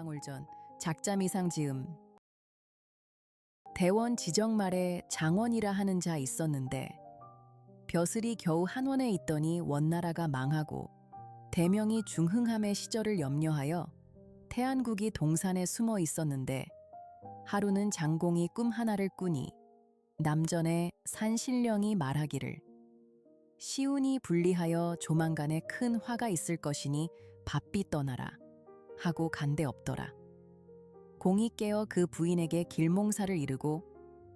방울전 작자미상 지음. 대원 지정 말에 장원이라 하는 자 있었는데 벼슬이 겨우 한원에 있더니 원나라가 망하고 대명이 중흥함의 시절을 염려하여 태안국이 동산에 숨어 있었는데 하루는 장공이 꿈 하나를 꾸니 남전에 산신령이 말하기를 시운이 분리하여 조만간에 큰 화가 있을 것이니 바삐 떠나라 하고 간데 없더라. 공이 깨어 그 부인에게 길몽사를 이르고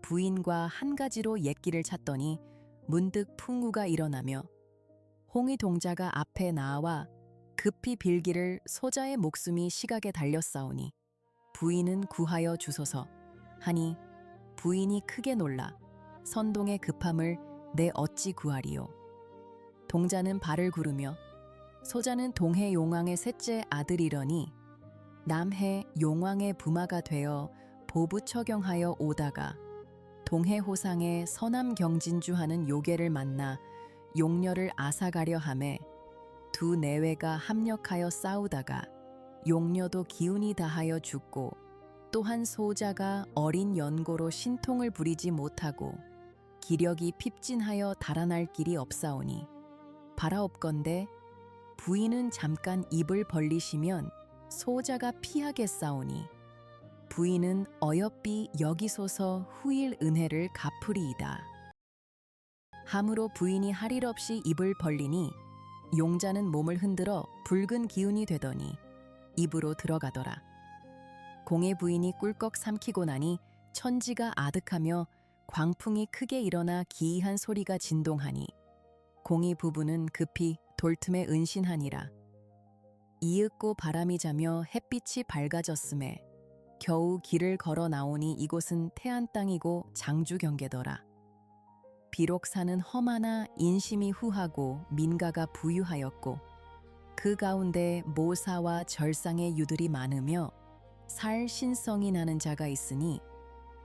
부인과 한 가지로 옛길을 찾더니 문득 풍우가 일어나며 홍위 동자가 앞에 나와 급히 빌기를 소자의 목숨이 시각에 달렸사오니 부인은 구하여 주소서 하니 부인이 크게 놀라 선동의 급함을 내 어찌 구하리요. 동자는 발을 구르며 소자는 동해 용왕의 셋째 아들이러니 남해 용왕의 부마가 되어 보부처경하여 오다가 동해 호상의 서남 경진주하는 요괴를 만나 용녀를 앗아가려 함에 두 내외가 합력하여 싸우다가 용녀도 기운이 다하여 죽고 또한 소자가 어린 연고로 신통을 부리지 못하고 기력이 핍진하여 달아날 길이 없사오니 바라옵건대 부인은 잠깐 입을 벌리시면 소자가 피하겠사오니 부인은 어여삐 여기소서 후일 은혜를 갚으리이다. 함으로 부인이 할 일 없이 입을 벌리니 용자는 몸을 흔들어 붉은 기운이 되더니 입으로 들어가더라. 공의 부인이 꿀꺽 삼키고 나니 천지가 아득하며 광풍이 크게 일어나 기이한 소리가 진동하니 공의 부부는 급히 돌틈에 은신하니라. 이윽고 바람이 자며 햇빛이 밝아졌음에 겨우 길을 걸어 나오니 이곳은 태안 땅이고 장주 경계더라. 비록 산은 험하나 인심이 후하고 민가가 부유하였고 그 가운데 모사와 절상의 유들이 많으며 살 신성이 나는 자가 있으니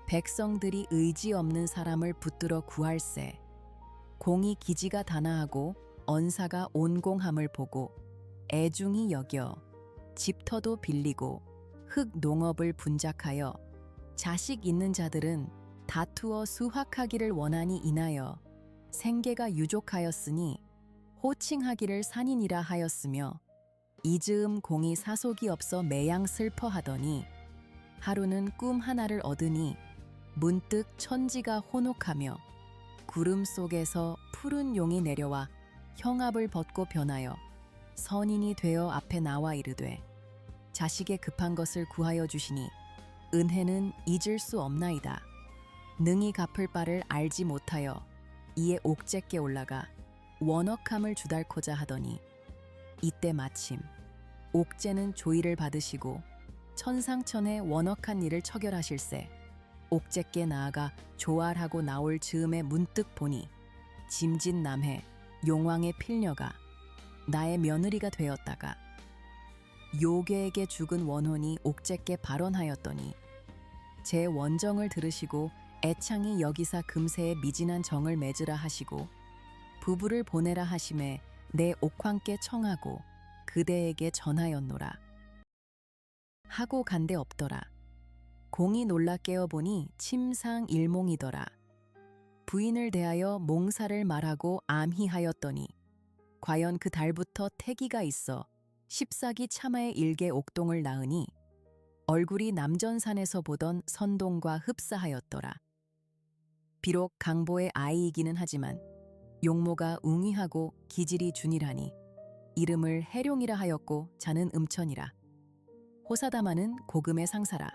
백성들이 의지 없는 사람을 붙들어 구할세. 공이 기지가 단아하고 언사가 온공함을 보고 애중히 여겨 집터도 빌리고 흙 농업을 분작하여 자식 있는 자들은 다투어 수확하기를 원하니 인하여 생계가 유족하였으니 호칭하기를 산인이라 하였으며 이즈음 공이 사속이 없어 매양 슬퍼하더니 하루는 꿈 하나를 얻으니 문득 천지가 혼옥하며 구름 속에서 푸른 용이 내려와 형압을 벗고 변하여 선인이 되어 앞에 나와 이르되 자식의 급한 것을 구하여 주시니 은혜는 잊을 수 없나이다. 능히 갚을 바를 알지 못하여 이에 옥제께 올라가 원억함을 주달코자 하더니 이때 마침 옥제는 조의를 받으시고 천상천의 원억한 일을 처결하실세. 옥제께 나아가 조알하고 나올 즈음에 문득 보니 짐진남해 용왕의 필녀가 나의 며느리가 되었다가 요괴에게 죽은 원혼이 옥제께 발언하였더니 제 원정을 들으시고 애창이 여기사 금세에 미진한 정을 맺으라 하시고 부부를 보내라 하심에 내 옥황께 청하고 그대에게 전하였노라. 하고 간데 없더라. 공이 놀라 깨어보니 침상일몽이더라. 부인을 대하여 몽사를 말하고 암희하였더니 과연 그 달부터 태기가 있어 14기 참하의 일개 옥동을 낳으니 얼굴이 남전산에서 보던 선동과 흡사하였더라. 비록 강보의 아이이기는 하지만 용모가 웅이하고 기질이 준이라니 이름을 해룡이라 하였고 자는 음천이라. 호사다마는 고금의 상사라.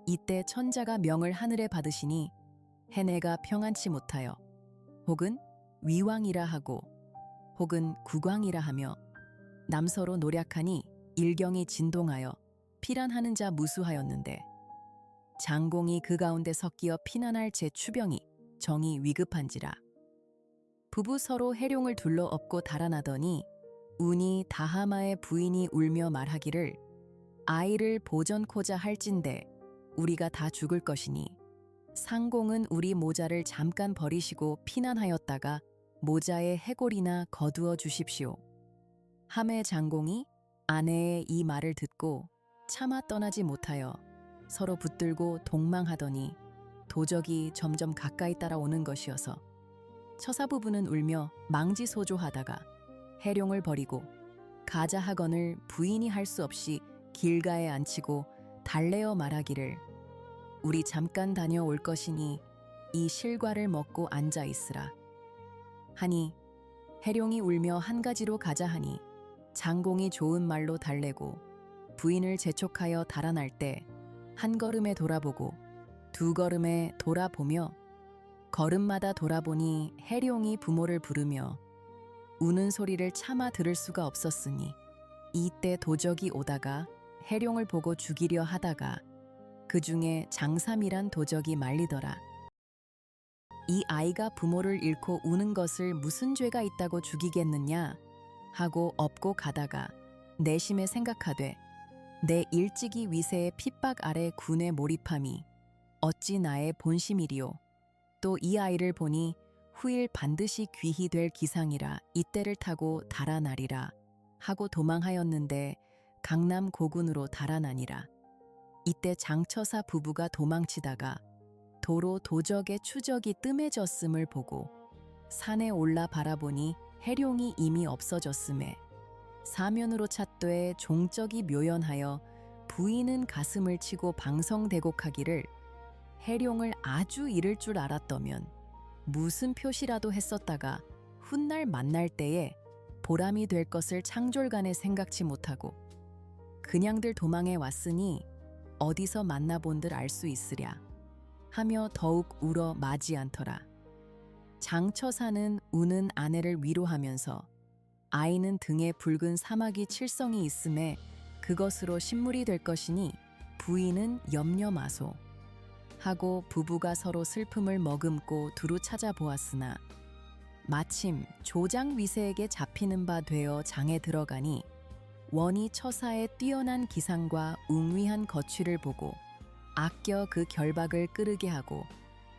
이때 천자가 명을 하늘에 받으시니 해내가 평안치 못하여 혹은 위왕이라 하고 혹은 국왕이라 하며 남서로 노략하니 일경이 진동하여 피란하는 자 무수하였는데 장공이 그 가운데 섞이어 피난할 제 추병이 정이 위급한지라. 부부 서로 해룡을 둘러 엎고 달아나더니 운이 다하마의 부인이 울며 말하기를 아이를 보전코자 할진대 우리가 다 죽을 것이니 상공은 우리 모자를 잠깐 버리시고 피난하였다가 모자의 해골이나 거두어 주십시오. 함의 장공이 아내의 이 말을 듣고 차마 떠나지 못하여 서로 붙들고 동망하더니 도적이 점점 가까이 따라오는 것이어서 처사 부부는 울며 망지소조하다가 해룡을 버리고 가자학원을 부인이 할 수 없이 길가에 앉히고 달래어 말하기를 우리 잠깐 다녀올 것이니 이 실과를 먹고 앉아 있으라 하니 해룡이 울며 한 가지로 가자 하니 장공이 좋은 말로 달래고 부인을 재촉하여 달아날 때 한 걸음에 돌아보고 두 걸음에 돌아보며 걸음마다 돌아보니 해룡이 부모를 부르며 우는 소리를 차마 들을 수가 없었으니 이때 도적이 오다가 해룡을 보고 죽이려 하다가 그 중에 장삼이란 도적이 말리더라. 이 아이가 부모를 잃고 우는 것을 무슨 죄가 있다고 죽이겠느냐 하고 업고 가다가 내심에 생각하되 내 일찍이 위세의 핍박 아래 군에 몰입함이 어찌 나의 본심이리요. 또 이 아이를 보니 후일 반드시 귀히 될 기상이라 이때를 타고 달아나리라 하고 도망하였는데 강남 고군으로 달아나니라. 이때 장처사 부부가 도망치다가 도로 도적의 추적이 뜸해졌음을 보고 산에 올라 바라보니 해룡이 이미 없어졌음에 사면으로 찾되 종적이 묘연하여 부인은 가슴을 치고 방성대곡하기를 해룡을 아주 잃을 줄 알았더면 무슨 표시라도 했었다가 훗날 만날 때에 보람이 될 것을 창졸간에 생각지 못하고 그냥들 도망해 왔으니 어디서 만나본들 알 수 있으랴 하며 더욱 울어 마지 않더라. 장처사는 우는 아내를 위로하면서 아이는 등에 붉은 사마귀 칠성이 있음에 그것으로 신물이 될 것이니 부인은 염려 마소 하고 부부가 서로 슬픔을 머금고 두루 찾아보았으나 마침 조장 위세에게 잡히는 바 되어 장에 들어가니 원이 처사의 뛰어난 기상과 웅위한 거취를 보고 아껴 그 결박을 끄르게 하고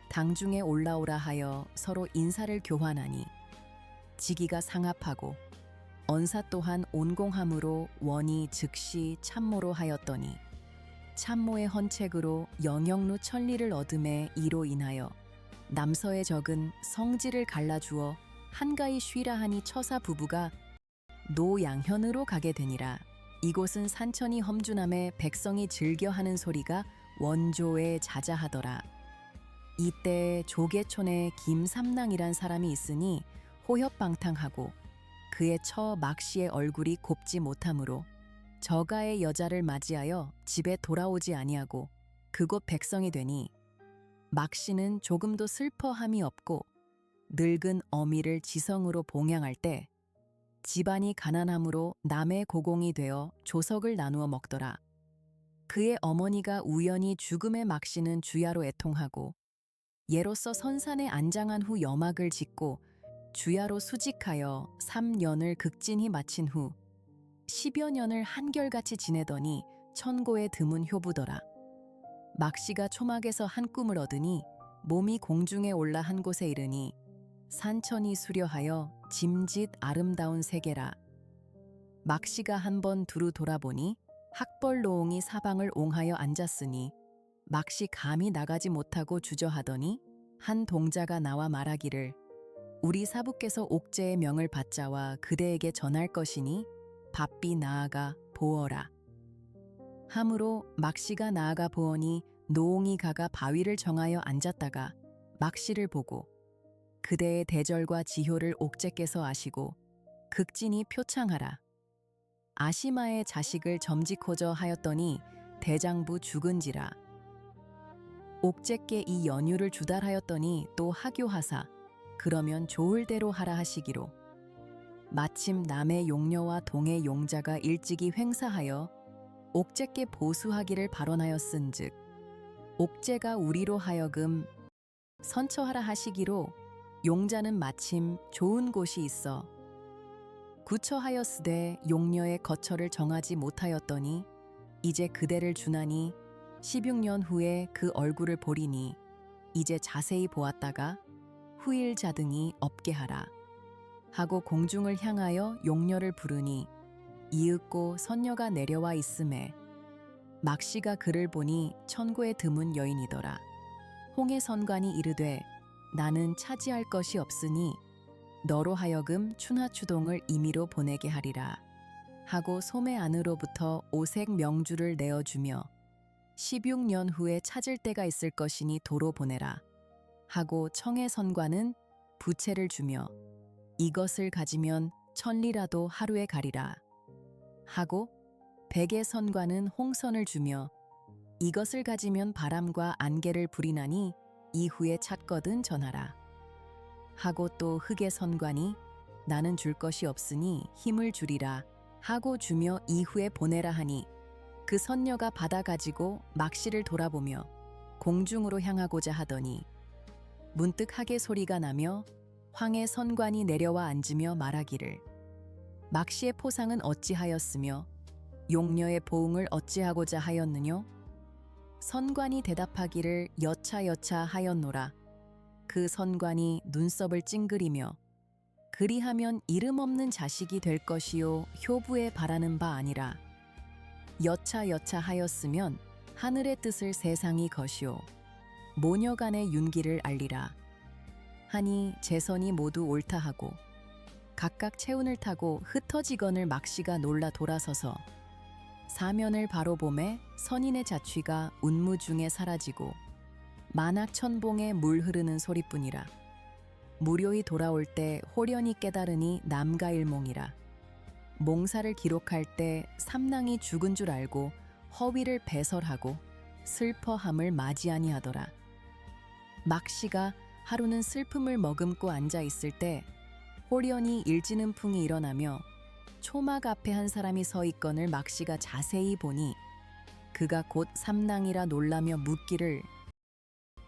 당중에 올라오라 하여 서로 인사를 교환하니 지기가 상합하고 언사 또한 온공함으로 원이 즉시 참모로 하였더니 참모의 헌책으로 영영루 천리를 얻음에 이로 인하여 남서의 적은 성지를 갈라주어 한가히 쉬라 하니 처사 부부가 노양현으로 가게 되니라. 이곳은 산천이 험준함에 백성이 즐겨하는 소리가 원조에 자자하더라. 이때 조계촌에 김삼랑이란 사람이 있으니 호협방탕하고 그의 처 막씨의 얼굴이 곱지 못하므로 저가의 여자를 맞이하여 집에 돌아오지 아니하고 그곳 백성이 되니 막씨는 조금도 슬퍼함이 없고 늙은 어미를 지성으로 봉양할 때 집안이 가난함으로 남의 고공이 되어 조석을 나누어 먹더라. 그의 어머니가 우연히 죽음의 막씨는 주야로 애통하고 예로서 선산에 안장한 후 여막을 짓고 주야로 수직하여 3년을 극진히 마친 후 10여 년을 한결같이 지내더니 천고에 드문 효부더라. 막씨가 초막에서 한 꿈을 얻으니 몸이 공중에 올라 한 곳에 이르니 산천이 수려하여 짐짓 아름다운 세계라. 막씨가 한번 두루 돌아보니 학벌노옹이 사방을 옹하여 앉았으니 막씨 감히 나가지 못하고 주저하더니 한 동자가 나와 말하기를 우리 사부께서 옥제의 명을 받자와 그대에게 전할 것이니 바삐 나아가 보어라. 함으로 막씨가 나아가 보오니 노옹이 가가 바위를 정하여 앉았다가 막씨를 보고 그대의 대절과 지효를 옥제께서 아시고 극진히 표창하라. 아시마의 자식을 점지코저 하였더니 대장부 죽은지라. 옥제께 이 연유를 주달하였더니 또 하교하사 그러면 좋을 대로 하라 하시기로 마침 남의 용녀와 동의 용자가 일찍이 횡사하여 옥제께 보수하기를 발언하였은즉 옥제가 우리로 하여금 선처하라 하시기로 용자는 마침 좋은 곳이 있어 구처하였으되 용녀의 거처를 정하지 못하였더니 이제 그대를 주나니 16년 후에 그 얼굴을 보리니 이제 자세히 보았다가 후일 자등이 없게 하라 하고 공중을 향하여 용녀를 부르니 이윽고 선녀가 내려와 있음에 막씨가 그를 보니 천고에 드문 여인이더라. 홍해선관이 이르되 나는 차지할 것이 없으니 너로 하여금 춘하추동을 임의로 보내게 하리라 하고 소매 안으로부터 오색 명주를 내어주며 16년 후에 찾을 때가 있을 것이니 도로 보내라 하고 청해선관은 부채를 주며 이것을 가지면 천리라도 하루에 가리라 하고 백의선관은 홍선을 주며 이것을 가지면 바람과 안개를 부리나니 이후에 찾거든 전하라 하고 또 흑의선관이 나는 줄 것이 없으니 힘을 주리라 하고 주며 이후에 보내라 하니 그 선녀가 받아 가지고 막씨를 돌아보며 공중으로 향하고자 하더니 문득 하계 소리가 나며 황의 선관이 내려와 앉으며 말하기를 막씨의 포상은 어찌하였으며 용녀의 보응을 어찌하고자 하였느뇨? 선관이 대답하기를 여차여차 하였노라. 그 선관이 눈썹을 찡그리며 그리하면 이름 없는 자식이 될 것이요 효부에 바라는 바 아니라 여차여차 하였으면 하늘의 뜻을 세상이 것이요 모녀간의 윤기를 알리라 하니 제선이 모두 옳다 하고 각각 체운을 타고 흩어지건을 막씨가 놀라 돌아서서 사면을 바로 보매 선인의 자취가 운무 중에 사라지고 만학천봉에 물 흐르는 소리뿐이라. 무료히 돌아올 때 호련히 깨달으니 남가일몽이라. 몽사를 기록할 때 삼랑이 죽은 줄 알고 허위를 배설하고 슬퍼함을 맞이 아니하더라. 막씨가 하루는 슬픔을 머금고 앉아 있을 때 호련히 일지는 풍이 일어나며 초막 앞에 한 사람이 서 있건을 막씨가 자세히 보니 그가 곧 삼랑이라 놀라며 묻기를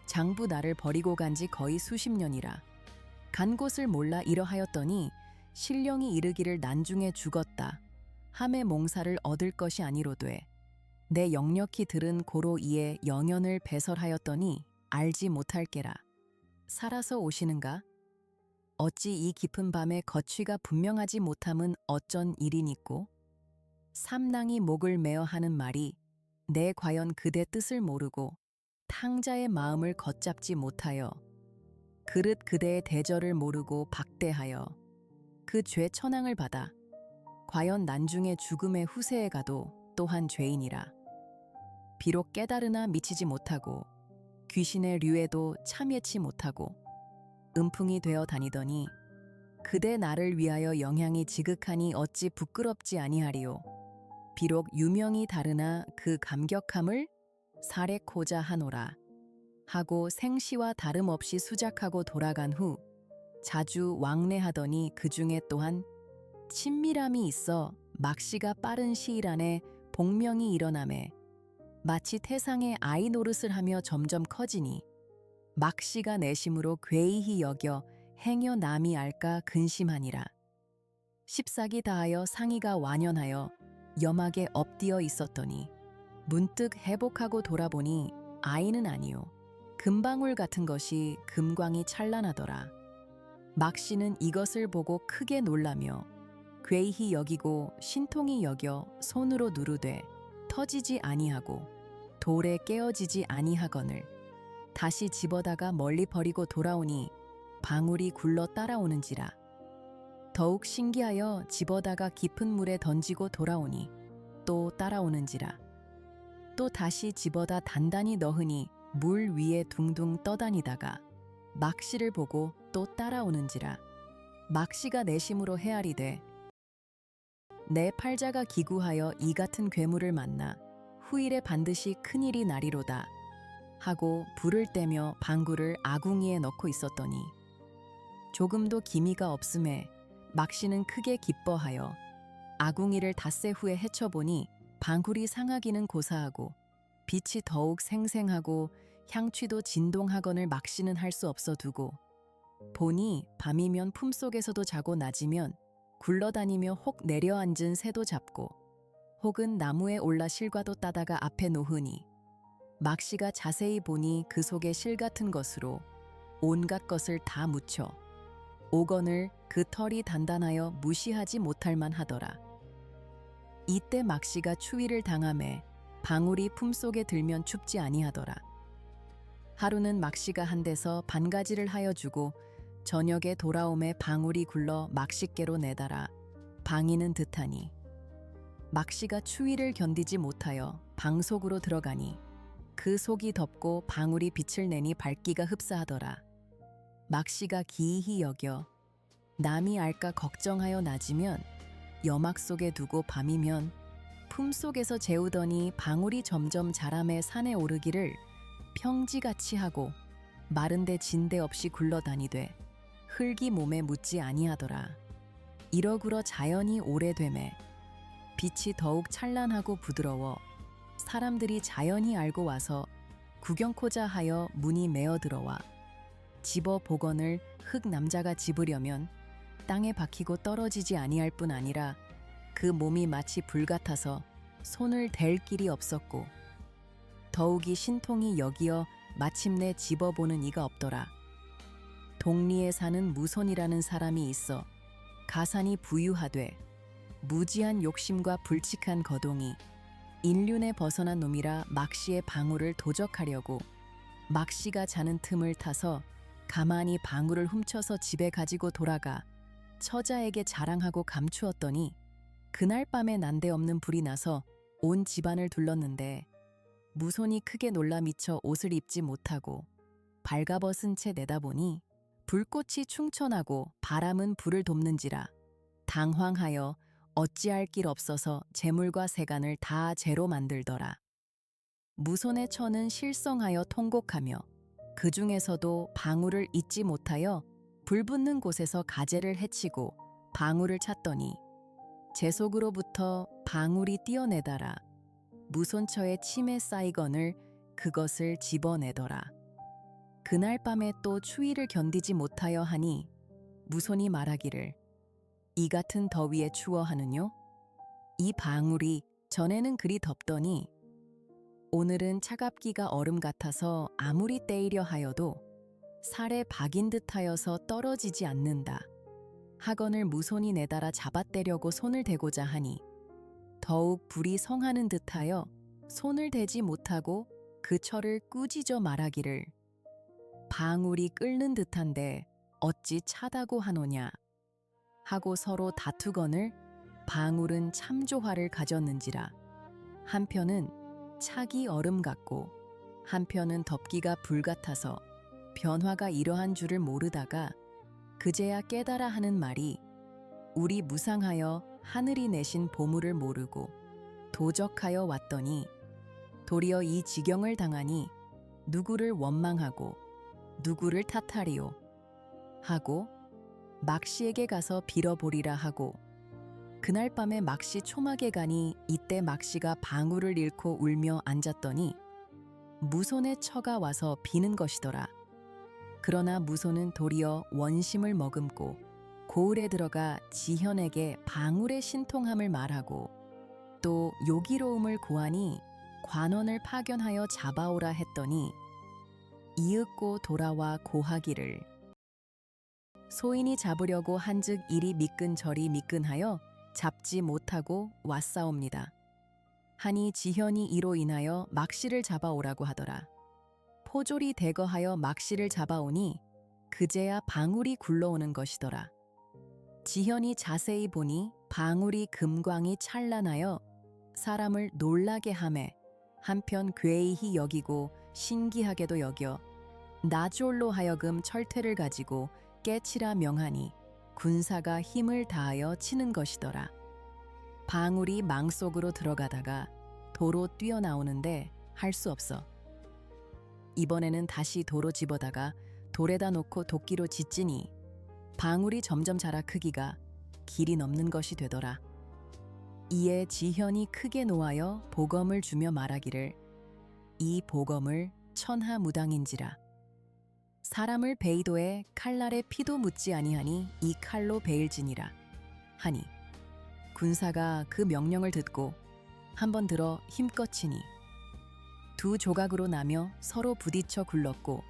장부 나를 버리고 간지 거의 수십 년이라. 간 곳을 몰라 이러하였더니 신령이 이르기를 난중에 죽었다. 함의 몽사를 얻을 것이 아니로되 내 역력히 들은 고로 이에 영연을 배설하였더니 알지 못할게라. 살아서 오시는가? 어찌 이 깊은 밤에 거취가 분명하지 못함은 어쩐 일이니꼬? 삼랑이 목을 메어 하는 말이 내 과연 그대 뜻을 모르고 탕자의 마음을 걷잡지 못하여 그릇 그대의 대절을 모르고 박대하여 그 죄 천왕을 받아 과연 난중에 죽음의 후세에 가도 또한 죄인이라. 비록 깨달으나 미치지 못하고 귀신의 류에도 참여치 못하고 음풍이 되어 다니더니 그대 나를 위하여 영향이 지극하니 어찌 부끄럽지 아니하리요. 비록 유명이 다르나 그 감격함을 사례코자 하노라 하고 생시와 다름없이 수작하고 돌아간 후 자주 왕래하더니 그 중에 또한 친밀함이 있어 막씨가 빠른 시일 안에 복명이 일어나매 마치 태상의 아이 노릇을 하며 점점 커지니 막씨가 내심으로 괴이히 여겨 행여 남이 알까 근심하니라. 십삭이 다하여 상의가 완연하여 염하게 엎디어 있었더니 문득 회복하고 돌아보니 아이는 아니요 금방울 같은 것이 금광이 찬란하더라. 막씨는 이것을 보고 크게 놀라며 괴이히 여기고 신통히 여겨 손으로 누르되 터지지 아니하고 돌에 깨어지지 아니하거늘 다시 집어다가 멀리 버리고 돌아오니 방울이 굴러 따라오는지라. 더욱 신기하여 집어다가 깊은 물에 던지고 돌아오니 또 따라오는지라. 또 다시 집어다 단단히 넣으니 물 위에 둥둥 떠다니다가 막씨를 보고 또 따라오는지라. 막씨가 내심으로 헤아리되 내 팔자가 기구하여 이 같은 괴물을 만나 후일에 반드시 큰일이 나리로다 하고 불을 떼며 방구를 아궁이에 넣고 있었더니 조금도 기미가 없음에 막씨는 크게 기뻐하여 아궁이를 닷새 후에 헤쳐보니 방울이 상하기는 고사하고 빛이 더욱 생생하고 향취도 진동하거늘 막씨는 할 수 없어 두고 보니 밤이면 품속에서도 자고 낮이면 굴러다니며 혹 내려앉은 새도 잡고 혹은 나무에 올라 실과도 따다가 앞에 놓으니 막씨가 자세히 보니 그 속에 실 같은 것으로 온갖 것을 다 묻혀 오건을 그 털이 단단하여 무시하지 못할 만하더라. 이때 막씨가 추위를 당하매 방울이 품속에 들면 춥지 아니하더라. 하루는 막시가 한 데서 반가지를 하여 주고 저녁에 돌아옴에 방울이 굴러 막시께로 내달아 방이는 듯하니 막시가 추위를 견디지 못하여 방 속으로 들어가니 그 속이 덥고 방울이 빛을 내니 밝기가 흡사하더라. 막시가 기이히 여겨 남이 알까 걱정하여 낮이면 여막 속에 두고 밤이면 품속에서 재우더니 방울이 점점 자람에 산에 오르기를 평지같이 하고 마른데 진데 없이 굴러다니되 흙이 몸에 묻지 아니하더라. 이러구러 자연이 오래되매 빛이 더욱 찬란하고 부드러워 사람들이 자연히 알고 와서 구경코자 하여 문이 메어 들어와 집어 보건을 흙 남자가 집으려면 땅에 박히고 떨어지지 아니할 뿐 아니라 그 몸이 마치 불 같아서 손을 댈 길이 없었고 더욱이 신통이 여기어 마침내 집어보는 이가 없더라. 동리에 사는 무손이라는 사람이 있어 가산이 부유하되 무지한 욕심과 불측한 거동이 인륜에 벗어난 놈이라 막시의 방울을 도적하려고 막시가 자는 틈을 타서 가만히 방울을 훔쳐서 집에 가지고 돌아가 처자에게 자랑하고 감추었더니 그날 밤에 난데없는 불이 나서 온 집안을 둘렀는데 무손이 크게 놀라 미쳐 옷을 입지 못하고 발가벗은 채 내다보니 불꽃이 충천하고 바람은 불을 돕는지라 당황하여 어찌할 길 없어서 재물과 세간을 다 재로 만들더라. 무손의 처는 실성하여 통곡하며 그 중에서도 방울을 잊지 못하여 불 붙는 곳에서 가재를 해치고 방울을 찾더니 제 속으로부터 방울이 뛰어내다라 무손처의 침에 쌓이거늘 그것을 집어내더라. 그날 밤에 또 추위를 견디지 못하여 하니 무손이 말하기를 이 같은 더위에 추워하느뇨? 이 방울이 전에는 그리 덥더니 오늘은 차갑기가 얼음 같아서 아무리 떼이려 하여도 살에 박인 듯하여서 떨어지지 않는다. 하거늘 무손이 내달아 잡아떼려고 손을 대고자 하니 더욱 불이 성하는 듯하여 손을 대지 못하고 그 철을 꾸짖어 말하기를 방울이 끓는 듯한데 어찌 차다고 하노냐 하고 서로 다투거늘 방울은 참조화를 가졌는지라 한편은 차기 얼음 같고 한편은 덥기가 불 같아서 변화가 이러한 줄을 모르다가 그제야 깨달아 하는 말이 우리 무상하여 하늘이 내신 보물을 모르고 도적하여 왔더니 도리어 이 지경을 당하니 누구를 원망하고 누구를 탓하리오 하고 막시에게 가서 빌어보리라 하고 그날 밤에 막시 초막에 가니 이때 막시가 방울을 잃고 울며 앉았더니 무손의 처가 와서 비는 것이더라. 그러나 무손은 도리어 원심을 머금고 고을에 들어가 지현에게 방울의 신통함을 말하고 또 요기로움을 고하니 관원을 파견하여 잡아오라 했더니 이윽고 돌아와 고하기를 소인이 잡으려고 한즉 이리 미끈 저리 미끈하여 잡지 못하고 왔사옵니다. 하니 지현이 이로 인하여 막시를 잡아오라고 하더라. 포졸이 대거하여 막시를 잡아오니 그제야 방울이 굴러오는 것이더라. 지현이 자세히 보니 방울이 금광이 찬란하여 사람을 놀라게 하매 한편 괴이히 여기고 신기하게도 여겨 나졸로 하여금 철퇴를 가지고 깨치라 명하니 군사가 힘을 다하여 치는 것이더라. 방울이 망 속으로 들어가다가 도로 뛰어나오는데 할 수 없어. 이번에는 다시 도로 집어다가 돌에다 놓고 도끼로 짓지니 방울이 점점 자라 크기가 길이 넘는 것이 되더라. 이에 지현이 크게 노하여 보검을 주며 말하기를 이 보검을 천하무당인지라. 사람을 베이도에 칼날에 피도 묻지 아니하니 이 칼로 베일지니라 하니 군사가 그 명령을 듣고 한번 들어 힘껏 치니 두 조각으로 나며 서로 부딪혀 굴렀고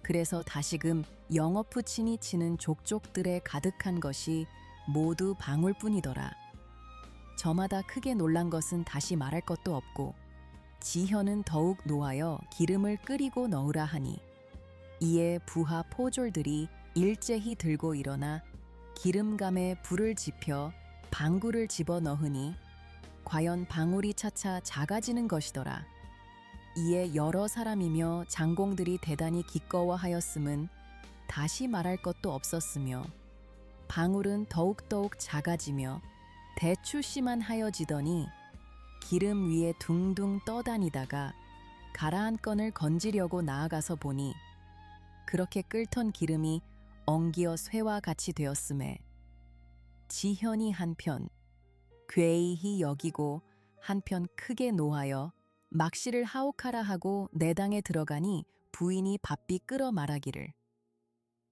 그래서 다시금 영어푸 친이 치는 족족들에 가득한 것이 모두 방울뿐이더라. 저마다 크게 놀란 것은 다시 말할 것도 없고 지현은 더욱 노하여 기름을 끓이고 넣으라 하니 이에 부하 포졸들이 일제히 들고 일어나 기름감에 불을 지펴 방울을 집어 넣으니 과연 방울이 차차 작아지는 것이더라. 이에 여러 사람이며 장공들이 대단히 기꺼워하였음은 다시 말할 것도 없었으며 방울은 더욱더욱 작아지며 대추씨만 하여지더니 기름 위에 둥둥 떠다니다가 가라한 건을 건지려고 나아가서 보니 그렇게 끓던 기름이 엉기어 쇠와 같이 되었음에 지현이 한편 괴이히 여기고 한편 크게 노하여 막시를 하옥하라 하고 내당에 들어가니 부인이 바삐 끌어 말하기를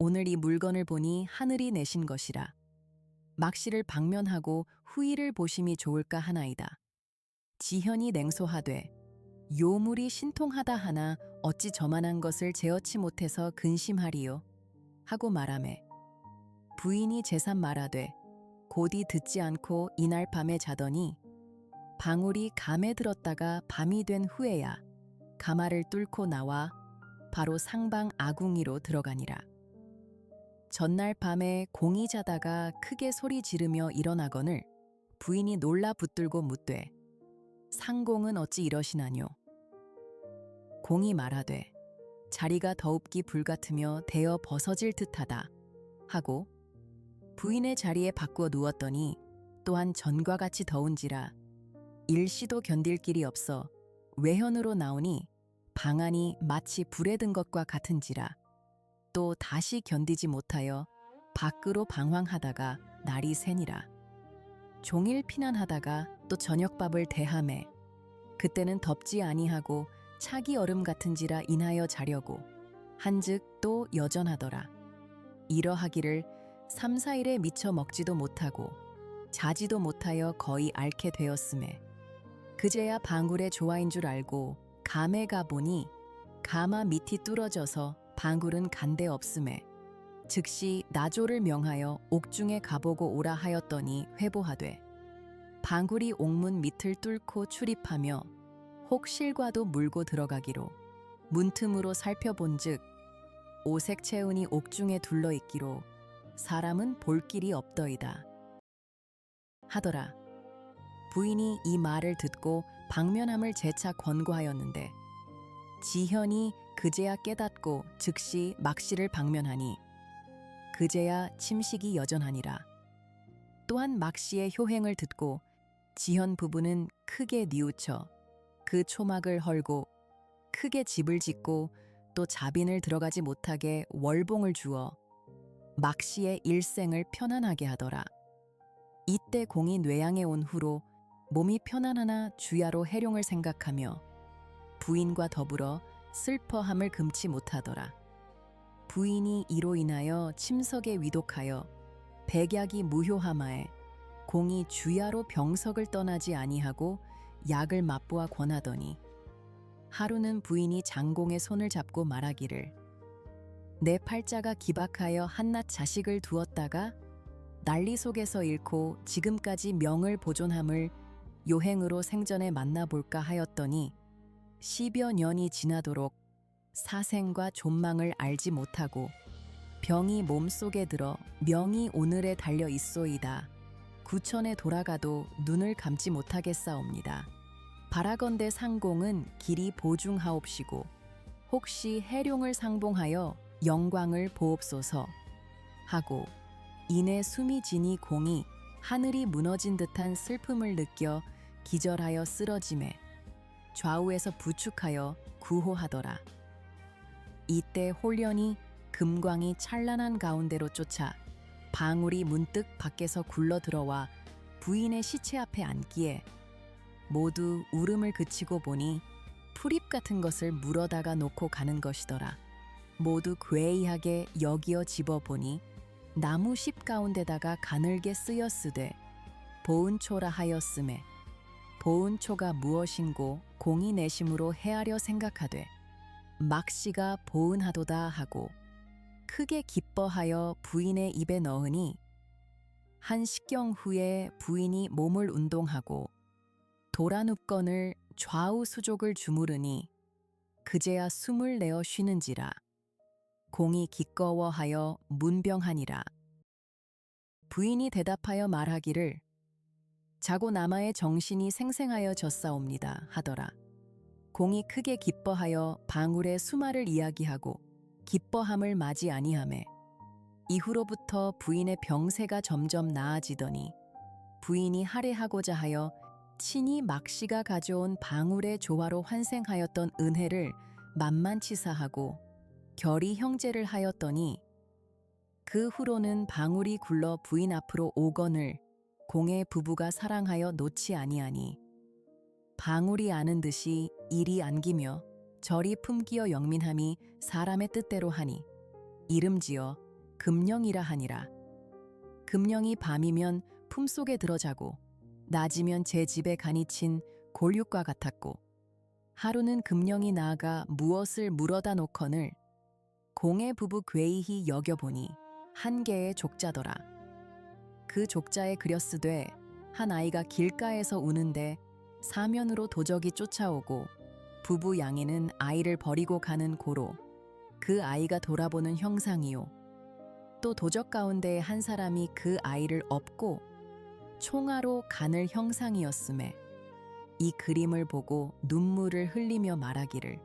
오늘 이 물건을 보니 하늘이 내신 것이라 막시를 방면하고 후일을 보심이 좋을까 하나이다. 지현이 냉소하되 요물이 신통하다 하나 어찌 저만한 것을 제어치 못해서 근심하리요 하고 말하매 부인이 재삼 말하되 곧이 듣지 않고 이날 밤에 자더니 방울이 감에 들었다가 밤이 된 후에야 가마를 뚫고 나와 바로 상방 아궁이로 들어가니라. 전날 밤에 공이 자다가 크게 소리 지르며 일어나거늘 부인이 놀라 붙들고 묻되 상공은 어찌 이러시나뇨? 공이 말하되 자리가 더웁기 불같으며 대어 벗어질 듯하다 하고 부인의 자리에 바꾸어 누웠더니 또한 전과 같이 더운지라 일시도 견딜 길이 없어 외현으로 나오니 방안이 마치 불에 든 것과 같은지라 또 다시 견디지 못하여 밖으로 방황하다가 날이 새니라. 종일 피난하다가 또 저녁밥을 대하매 그때는 덥지 아니하고 차기 얼음 같은지라 인하여 자려고 한즉 또 여전하더라. 이러하기를 3, 4일에 미처 먹지도 못하고 자지도 못하여 거의 앓게 되었음에 그제야 방울의 조화인 줄 알고 감에 가보니 가마 밑이 뚫어져서 방울은 간데 없음에 즉시 나조를 명하여 옥중에 가보고 오라 하였더니 회보하되 방울이 옥문 밑을 뚫고 출입하며 혹 실과도 물고 들어가기로 문틈으로 살펴본즉 오색 채운이 옥중에 둘러있기로 사람은 볼 길이 없더이다 하더라. 부인이 이 말을 듣고 방면함을 재차 권고하였는데 지현이 그제야 깨닫고 즉시 막시를 방면하니 그제야 침식이 여전하니라. 또한 막시의 효행을 듣고 지현 부부는 크게 뉘우쳐 그 초막을 헐고 크게 집을 짓고 또 자빈을 들어가지 못하게 월봉을 주어 막시의 일생을 편안하게 하더라. 이때 공이 뇌양에 온 후로 몸이 편안하나 주야로 해룡을 생각하며 부인과 더불어 슬퍼함을 금치 못하더라. 부인이 이로 인하여 침석에 위독하여 백약이 무효하마에 공이 주야로 병석을 떠나지 아니하고 약을 맛보아 권하더니 하루는 부인이 장공의 손을 잡고 말하기를 내 팔자가 기박하여 한낱 자식을 두었다가 난리 속에서 잃고 지금까지 명을 보존함을 요행으로 생전에 만나볼까 하였더니 10여 년이 지나도록 사생과 존망을 알지 못하고 병이 몸속에 들어 명이 오늘에 달려 있소이다. 구천에 돌아가도 눈을 감지 못하겠사옵니다. 바라건대 상공은 길이 보중하옵시고 혹시 해룡을 상봉하여 영광을 보옵소서 하고 이내 숨이 지니 공이 하늘이 무너진 듯한 슬픔을 느껴 기절하여 쓰러짐에 좌우에서 부축하여 구호하더라. 이때 홀련히 금광이 찬란한 가운데로 쫓아 방울이 문득 밖에서 굴러 들어와 부인의 시체 앞에 앉기에 모두 울음을 그치고 보니 풀잎 같은 것을 물어다가 놓고 가는 것이더라. 모두 괴이하게 여기어 집어보니 나무 십 가운데다가 가늘게 쓰였으되 보은초라 하였음에 보은초가 무엇인고 공이 내심으로 헤아려 생각하되 막시가 보은하도다 하고 크게 기뻐하여 부인의 입에 넣으니 한 식경 후에 부인이 몸을 운동하고 도라눕건을 좌우 수족을 주무르니 그제야 숨을 내어 쉬는지라. 공이 기꺼워하여 문병하니라. 부인이 대답하여 말하기를 자고 남아의 정신이 생생하여 졌사옵니다 하더라. 공이 크게 기뻐하여 방울의 수말을 이야기하고 기뻐함을 맞이 아니하매 이후로부터 부인의 병세가 점점 나아지더니 부인이 할애하고자 하여 친히 막씨가 가져온 방울의 조화로 환생하였던 은혜를 만만치 사하고 결의 형제를 하였더니 그 후로는 방울이 굴러 부인 앞으로 오건을 공의 부부가 사랑하여 놓지 아니하니 방울이 아는 듯이 일이 안기며 절이 품기어 영민함이 사람의 뜻대로 하니 이름지어 금령이라 하니라. 금령이 밤이면 품속에 들어자고 낮이면 제 집에 가니친 골육과 같았고 하루는 금령이 나아가 무엇을 물어다 놓거늘 공의 부부 괴이히 여겨보니 한 개의 족자더라. 그 족자에 그렸으되 한 아이가 길가에서 우는데 사면으로 도적이 쫓아오고 부부 양이는 아이를 버리고 가는 고로 그 아이가 돌아보는 형상이요. 또 도적 가운데 한 사람이 그 아이를 업고 총아로 가늘 형상이었음에 이 그림을 보고 눈물을 흘리며 말하기를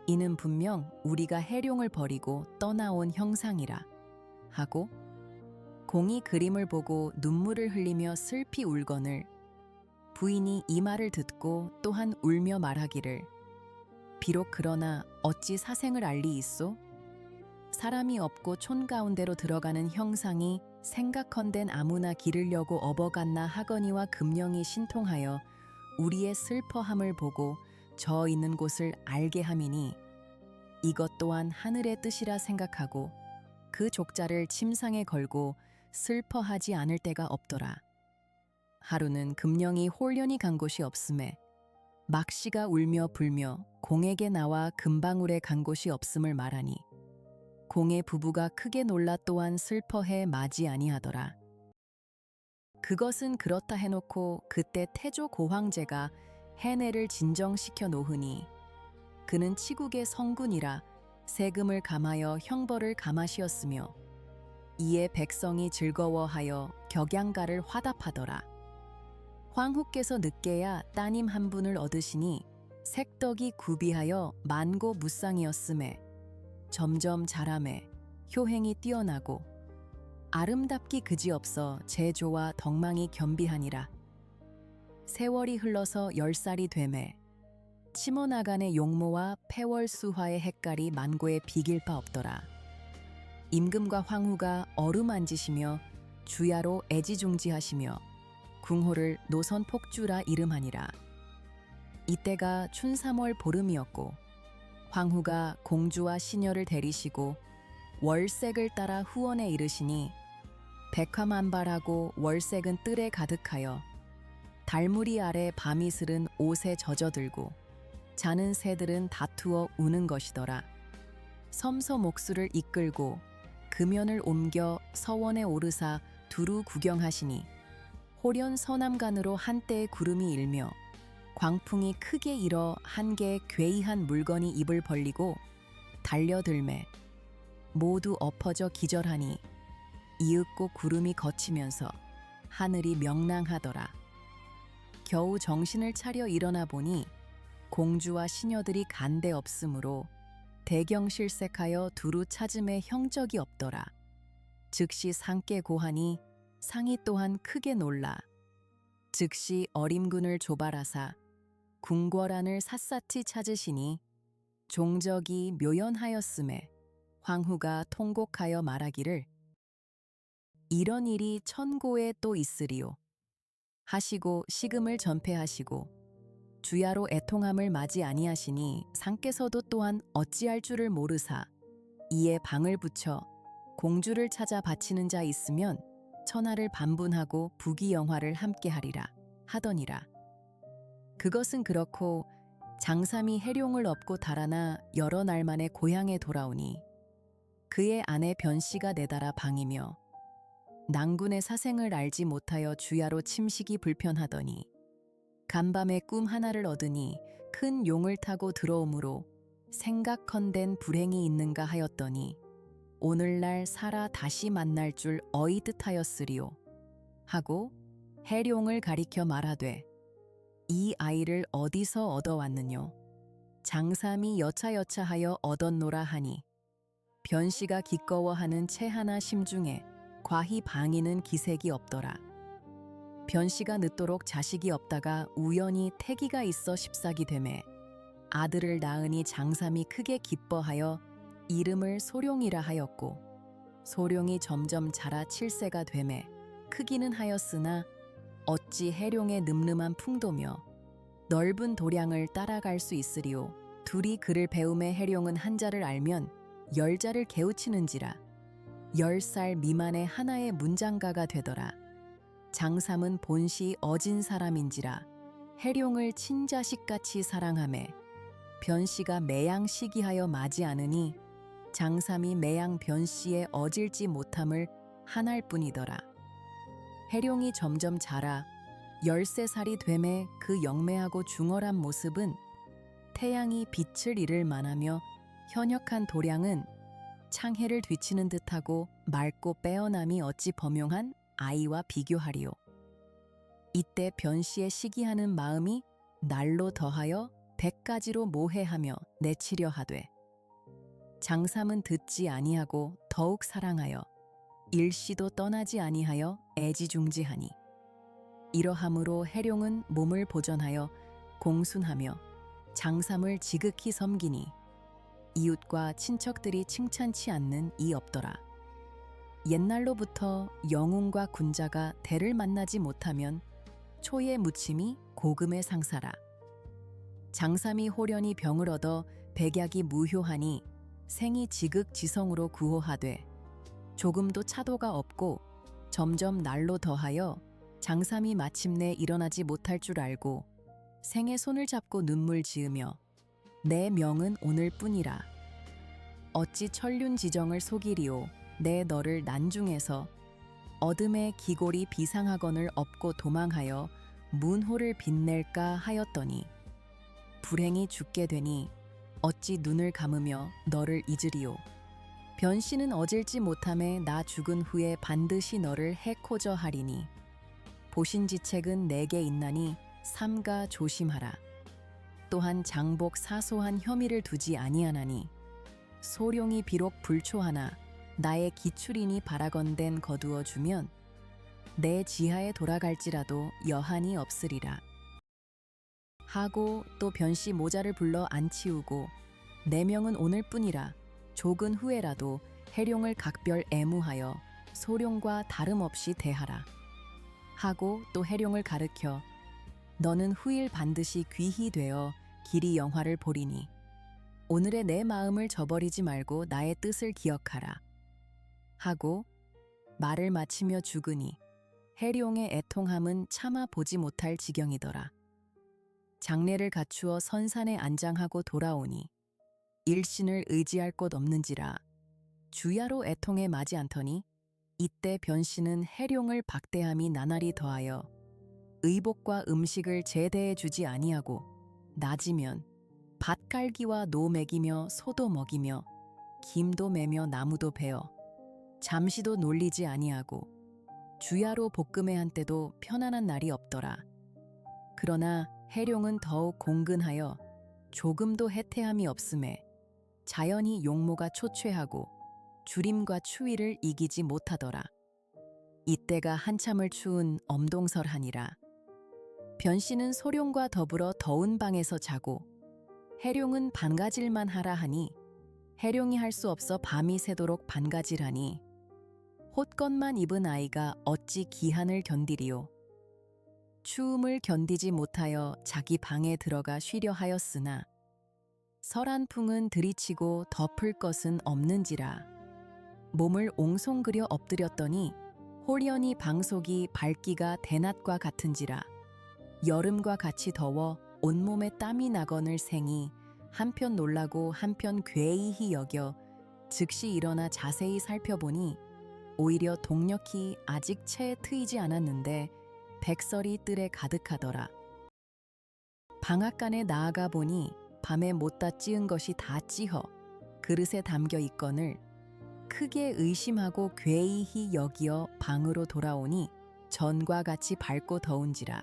이는 분명 우리가 해룡을 버리고 떠나온 형상이라 하고 공이 그림을 보고 눈물을 흘리며 슬피 울거늘 부인이 이 말을 듣고 또한 울며 말하기를 비록 그러나 어찌 사생을 알리있소? 사람이 없고 촌 가운데로 들어가는 형상이 생각헌된 아무나 기르려고 업어갔나 하거니와 금령이 신통하여 우리의 슬퍼함을 보고 저 있는 곳을 알게 함이니 이것 또한 하늘의 뜻이라 생각하고 그 족자를 침상에 걸고 슬퍼하지 않을 때가 없더라. 하루는 금령이 홀련히 간 곳이 없음에 막씨가 울며 불며 공에게 나와 금방울에 간 곳이 없음을 말하니 공의 부부가 크게 놀라 또한 슬퍼해 마지 아니하더라. 그것은 그렇다 해놓고 그때 태조 고황제가 해내를 진정시켜 놓으니 그는 치국의 성군이라 세금을 감하여 형벌을 감하시었으며 이에 백성이 즐거워하여 격양가를 화답하더라. 황후께서 늦게야 따님 한 분을 얻으시니 색덕이 구비하여 만고 무쌍이었음에 점점 자라매 효행이 뛰어나고 아름답기 그지없어 제조와 덕망이 겸비하니라. 세월이 흘러서 10살이 되매 치모나간의 용모와 폐월수화의 헷갈이 만고에 비길 바 없더라. 임금과 황후가 어루만지시며 주야로 애지중지하시며 궁호를 노선폭주라 이름하니라. 이때가 춘3월 보름이었고 황후가 공주와 시녀를 데리시고 월색을 따라 후원에 이르시니 백화만발하고 월색은 뜰에 가득하여 달무리 아래 밤이슬은 옷에 젖어들고 자는 새들은 다투어 우는 것이더라. 섬서 목수를 이끌고 금연을 옮겨 서원에 오르사 두루 구경하시니 호련 서남간으로 한때의 구름이 일며 광풍이 크게 일어 한 개의 괴이한 물건이 입을 벌리고 달려들매 모두 엎어져 기절하니 이윽고 구름이 걷히면서 하늘이 명랑하더라. 겨우 정신을 차려 일어나 보니 공주와 시녀들이 간데 없으므로 대경실색하여 두루 찾음에 형적이 없더라. 즉시 상께 고하니 상이 또한 크게 놀라 즉시 어림군을 조발하사 궁궐안을 샅샅이 찾으시니 종적이 묘연하였음에 황후가 통곡하여 말하기를 이런 일이 천고에 또 있으리요 하시고 시금을 전폐하시고 주야로 애통함을 맞이 아니하시니 상께서도 또한 어찌할 줄을 모르사 이에 방을 붙여 공주를 찾아 바치는 자 있으면 천하를 반분하고 부귀영화를 함께하리라 하더니라. 그것은 그렇고 장삼이 해룡을 업고 달아나 여러 날 만에 고향에 돌아오니 그의 아내 변씨가 내달아 방이며 낭군의 사생을 알지 못하여 주야로 침식이 불편하더니 간밤에 꿈 하나를 얻으니 큰 용을 타고 들어오므로 생각컨댄 불행이 있는가 하였더니 오늘날 살아 다시 만날 줄 어이듯하였으리요 하고 해룡을 가리켜 말하되 이 아이를 어디서 얻어왔느뇨 장삼이 여차여차하여 얻었노라 하니 변씨가 기꺼워하는 채 하나 심중에 과히 방이는 기색이 없더라. 변씨가 늦도록 자식이 없다가 우연히 태기가 있어 십삭이 되매 아들을 낳으니 장삼이 크게 기뻐하여 이름을 소룡이라 하였고 소룡이 점점 자라 7세가 되매 크기는 하였으나 어찌 해룡의 늠름한 풍도며 넓은 도량을 따라갈 수 있으리오. 둘이 글을 배움에 해룡은 한자를 알면 10자를 개우치는지라 10살 미만의 하나의 문장가가 되더라. 장삼은 본시 어진 사람인지라 해룡을 친자식같이 사랑하매 변씨가 매양 시기하여 마지 않으니 장삼이 매양 변씨의 어질지 못함을 한할 뿐이더라. 해룡이 점점 자라 13살이 되매 그 영매하고 중얼한 모습은 태양이 빛을 잃을 만하며 현역한 도량은 창해를 뒤치는 듯하고 맑고 빼어남이 어찌 범용한 아이와 비교하리요. 이때 변씨의 시기하는 마음이 날로 더하여 100가지로 모해하며 내치려 하되 장삼은 듣지 아니하고 더욱 사랑하여 일시도 떠나지 아니하여 애지중지하니 이러함으로 해룡은 몸을 보전하여 공순하며 장삼을 지극히 섬기니 이웃과 친척들이 칭찬치 않는 이 없더라. 옛날로부터 영웅과 군자가 대를 만나지 못하면 초의 무침이 고금의 상사라. 장삼이 호련히 병을 얻어 백약이 무효하니 생이 지극지성으로 구호하되 조금도 차도가 없고 점점 날로 더하여 장삼이 마침내 일어나지 못할 줄 알고 생의 손을 잡고 눈물 지으며 내 명은 오늘뿐이라. 어찌 천륜지정을 속이리오. 내 너를 난중에서 어둠의 기골이 비상하건을 업고 도망하여 문호를 빛낼까 하였더니 불행히 죽게 되니 어찌 눈을 감으며 너를 잊으리오. 변씨는 어질지 못함에 나 죽은 후에 반드시 너를 해코저 하리니 보신지책은 내게 있나니 삼가 조심하라. 또한 장복 사소한 혐의를 두지 아니하나니 소룡이 비록 불초하나 나의 기출이니 바라건댄 거두어 주면 내 지하에 돌아갈지라도 여한이 없으리라. 하고 또 변씨 모자를 불러 안 치우고 내 명은 오늘뿐이라 조근 후에라도 해룡을 각별 애무하여 소룡과 다름없이 대하라. 하고 또 해룡을 가르켜 너는 후일 반드시 귀히 되어 길이 영화를 보리니 오늘의 내 마음을 저버리지 말고 나의 뜻을 기억하라. 하고 말을 마치며 죽으니 해룡의 애통함은 차마 보지 못할 지경이더라. 장례를 갖추어 선산에 안장하고 돌아오니 일신을 의지할 곳 없는지라 주야로 애통에 마지 않더니 이때 변씨는 해룡을 박대함이 나날이 더하여 의복과 음식을 제대해 주지 아니하고 낮이면 밭갈기와 노 먹이며 소도 먹이며 김도 매며 나무도 베어 잠시도 놀리지 아니하고 주야로 복금에 한때도 편안한 날이 없더라. 그러나 해룡은 더욱 공근하여 조금도 해태함이 없음에 자연히 용모가 초췌하고 주림과 추위를 이기지 못하더라. 이때가 한참을 추운 엄동설하니라. 변씨는 소룡과 더불어 더운 방에서 자고 해룡은 반가질만 하라 하니 해룡이 할 수 없어 밤이 새도록 반가질하니 홑것만 입은 아이가 어찌 기한을 견디리요. 추움을 견디지 못하여 자기 방에 들어가 쉬려 하였으나 설한풍은 들이치고 덮을 것은 없는지라 몸을 옹송그려 엎드렸더니 홀연히 방속이 밝기가 대낮과 같은지라 여름과 같이 더워 온몸에 땀이 나거늘 생이 한편 놀라고 한편 괴이히 여겨 즉시 일어나 자세히 살펴보니 오히려 동력이 아직 채 트이지 않았는데 백설이 뜰에 가득하더라. 방앗간에 나아가 보니 밤에 못다 찌은 것이 다 찌어 그릇에 담겨 있거늘 크게 의심하고 괴이히 여기어 방으로 돌아오니 전과 같이 밝고 더운지라.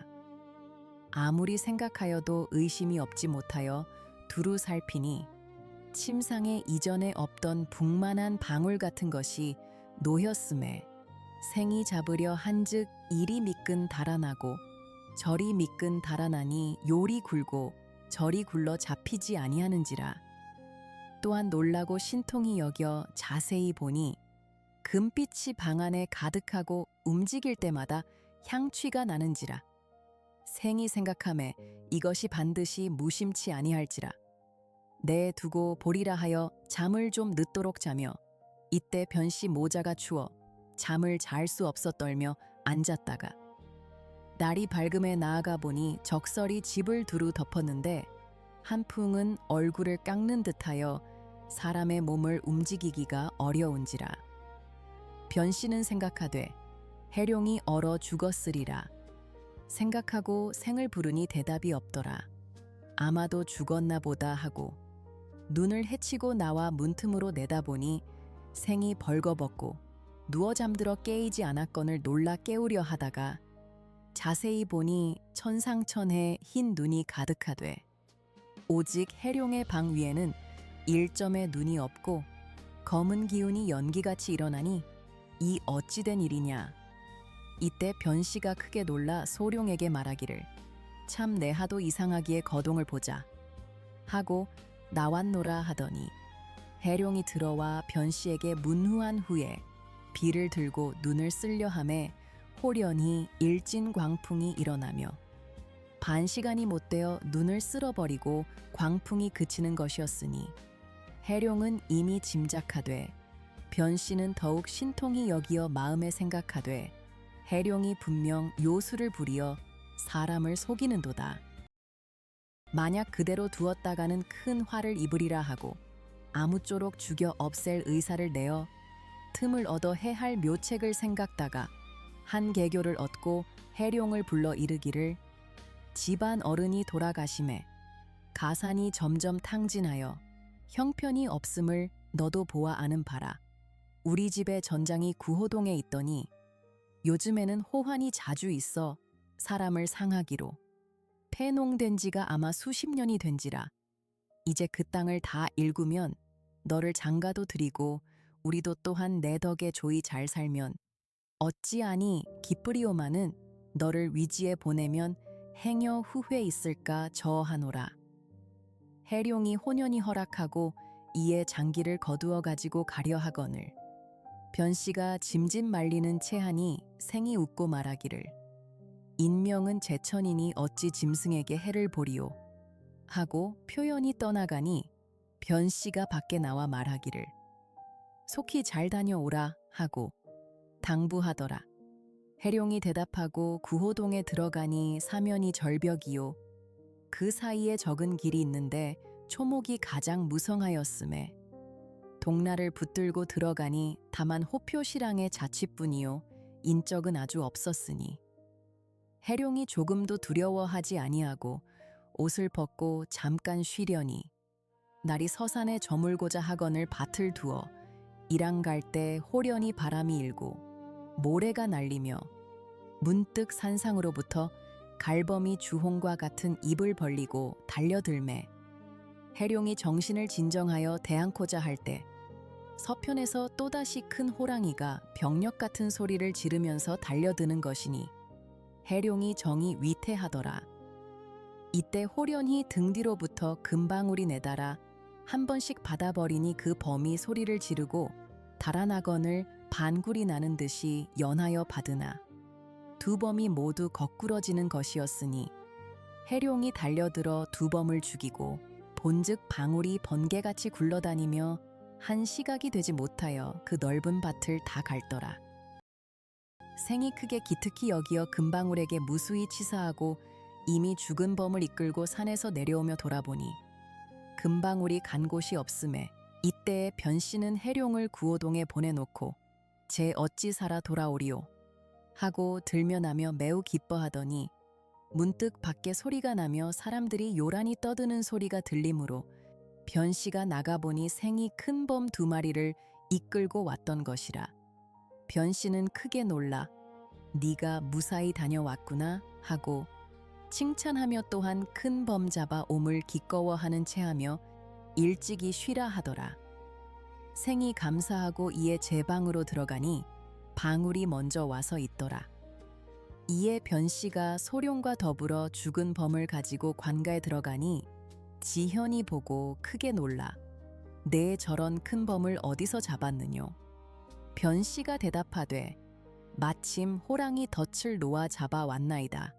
아무리 생각하여도 의심이 없지 못하여 두루 살피니 침상에 이전에 없던 붕만한 방울 같은 것이 놓였음에 생이 잡으려 한즉 이리 미끈 달아나고 저리 미끈 달아나니 요리 굴고 저리 굴러 잡히지 아니하는지라. 또한 놀라고 신통히 여겨 자세히 보니 금빛이 방 안에 가득하고 움직일 때마다 향취가 나는지라. 생이 생각하매 이것이 반드시 무심치 아니할지라. 내 두고 보리라 하여 잠을 좀 늦도록 자며 이때 변씨 모자가 추워 잠을 잘 수 없어 떨며 앉았다가 날이 밝음에 나아가 보니 적설이 집을 두루 덮었는데 한풍은 얼굴을 깎는 듯하여 사람의 몸을 움직이기가 어려운지라. 변씨는 생각하되 해룡이 얼어 죽었으리라. 생각하고 생을 부르니 대답이 없더라. 아마도 죽었나 보다 하고 눈을 헤치고 나와 문틈으로 내다보니 생이 벌거벗고 누워 잠들어 깨이지 않았거늘 놀라 깨우려 하다가 자세히 보니 천상천해 흰 눈이 가득하되 오직 해룡의 방 위에는 일점의 눈이 없고 검은 기운이 연기같이 일어나니 이 어찌된 일이냐. 이때 변씨가 크게 놀라 소룡에게 말하기를 참 내하도 이상하기에 거동을 보자 하고 나왔노라 하더니 해룡이 들어와 변씨에게 문후한 후에 비를 들고 눈을 쓸려 함에 호련히 일진 광풍이 일어나며 반시간이 못되어 눈을 쓸어버리고 광풍이 그치는 것이었으니 해룡은 이미 짐작하되 변씨는 더욱 신통히 여기어 마음에 생각하되 해룡이 분명 요술을 부리어 사람을 속이는도다. 만약 그대로 두었다가는 큰 화를 입으리라 하고 아무쪼록 죽여 없앨 의사를 내어 틈을 얻어 해할 묘책을 생각다가 한 계교를 얻고 해룡을 불러 이르기를 집안 어른이 돌아가심에 가산이 점점 탕진하여 형편이 없음을 너도 보아 아는 바라. 우리 집에 전장이 구호동에 있더니 요즘에는 호환이 자주 있어 사람을 상하기로 폐농된 지가 아마 수십 년이 된지라. 이제 그 땅을 다 일구면 너를 장가도 드리고 우리도 또한 내 덕에 조이 잘 살면 어찌하니 기쁘리오마는 너를 위지에 보내면 행여 후회 있을까 저하노라. 해룡이 혼연히 허락하고 이에 장기를 거두어 가지고 가려 하거늘 변씨가 짐짓 말리는 채하니 생이 웃고 말하기를 인명은 제천이니 어찌 짐승에게 해를 보리오 하고 표현이 떠나가니 변씨가 밖에 나와 말하기를 속히 잘 다녀오라 하고 당부하더라. 해룡이 대답하고 구호동에 들어가니 사면이 절벽이요 그 사이에 적은 길이 있는데 초목이 가장 무성하였음에 동라를 붙들고 들어가니 다만 호표시랑의 자취뿐이요 인적은 아주 없었으니 해룡이 조금도 두려워하지 아니하고 옷을 벗고 잠깐 쉬려니 날이 서산에 저물고자 하거늘 밭을 두어 일랑 갈 때 호련히 바람이 일고 모래가 날리며 문득 산상으로부터 갈범이 주홍과 같은 입을 벌리고 달려들매 해룡이 정신을 진정하여 대항코자 할 때 서편에서 또다시 큰 호랑이가 병력 같은 소리를 지르면서 달려드는 것이니 해룡이 정이 위태하더라. 이때 호련히 등 뒤로부터 금방울이 내달아 한 번씩 받아버리니 그 범이 소리를 지르고 달아나거늘 반굴이 나는 듯이 연하여 받으나 두 범이 모두 거꾸러지는 것이었으니 해룡이 달려들어 두 범을 죽이고 본즉 방울이 번개같이 굴러다니며 한 시각이 되지 못하여 그 넓은 밭을 다 갈더라. 생이 크게 기특히 여기어 금방울에게 무수히 치사하고 이미 죽은 범을 이끌고 산에서 내려오며 돌아보니 금방울이 간 곳이 없음에 이때에 변씨는 해룡을 구호동에 보내놓고 제 어찌 살아 돌아오리오 하고 들면하며 매우 기뻐하더니 문득 밖에 소리가 나며 사람들이 요란히 떠드는 소리가 들리므로 변씨가 나가보니 생이 큰 범 2마리를 이끌고 왔던 것이라. 변씨는 크게 놀라 네가 무사히 다녀왔구나 하고 칭찬하며 또한 큰 범 잡아 옴을 기꺼워하는 체하며 일찍이 쉬라 하더라. 생이 감사하고 이에 제 방으로 들어가니 방울이 먼저 와서 있더라. 이에 변씨가 소룡과 더불어 죽은 범을 가지고 관가에 들어가니 지현이 보고 크게 놀라 내 저런 큰 범을 어디서 잡았느뇨? 변씨가 대답하되 마침 호랑이 덫을 놓아 잡아왔나이다.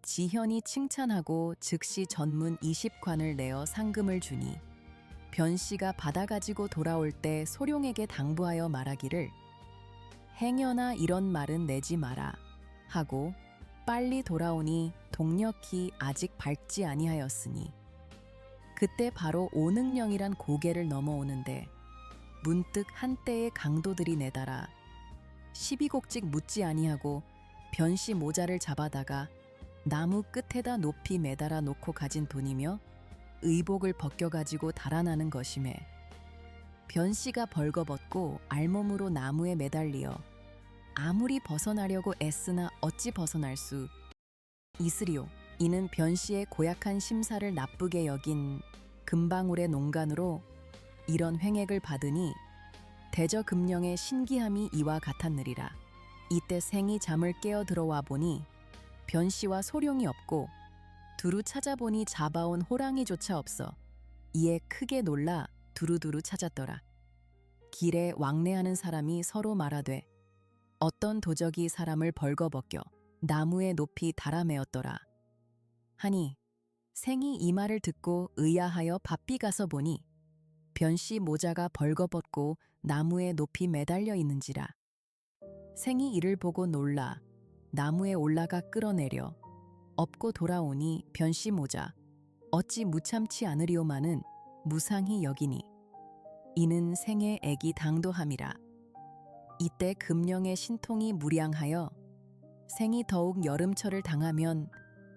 지현이 칭찬하고 즉시 전문 20관을 내어 상금을 주니 변씨가 받아가지고 돌아올 때 소룡에게 당부하여 말하기를 행여나 이런 말은 내지 마라 하고 빨리 돌아오니 동력히 아직 밝지 아니하였으니 그때 바로 오능령이란 고개를 넘어오는데 문득 한때의 강도들이 내달아 시비곡직 묻지 아니하고 변씨 모자를 잡아다가 나무 끝에다 높이 매달아 놓고 가진 돈이며 의복을 벗겨가지고 달아나는 것이매 변씨가 벌거벗고 알몸으로 나무에 매달리어 아무리 벗어나려고 애쓰나 어찌 벗어날 수 있으리요. 이는 변씨의 고약한 심사를 나쁘게 여긴 금방울의 농간으로 이런 횡액을 받으니 대저금령의 신기함이 이와 같았느리라. 이때 생이 잠을 깨어 들어와 보니 변씨와 소룡이 없고 두루 찾아보니 잡아온 호랑이조차 없어 이에 크게 놀라 두루두루 찾았더라. 길에 왕래하는 사람이 서로 말하되 어떤 도적이 사람을 벌거벗겨 나무에 높이 달아매었더라 하니 생이 이 말을 듣고 의아하여 바삐 가서 보니 변씨 모자가 벌거벗고 나무에 높이 매달려 있는지라. 생이 이를 보고 놀라 나무에 올라가 끌어내려 업고 돌아오니 변씨 모자 어찌 무참치 않으리오마는 무상히 여기니 이는 생의 애기 당도함이라. 이때 금령의 신통이 무량하여 생이 더욱 여름철을 당하면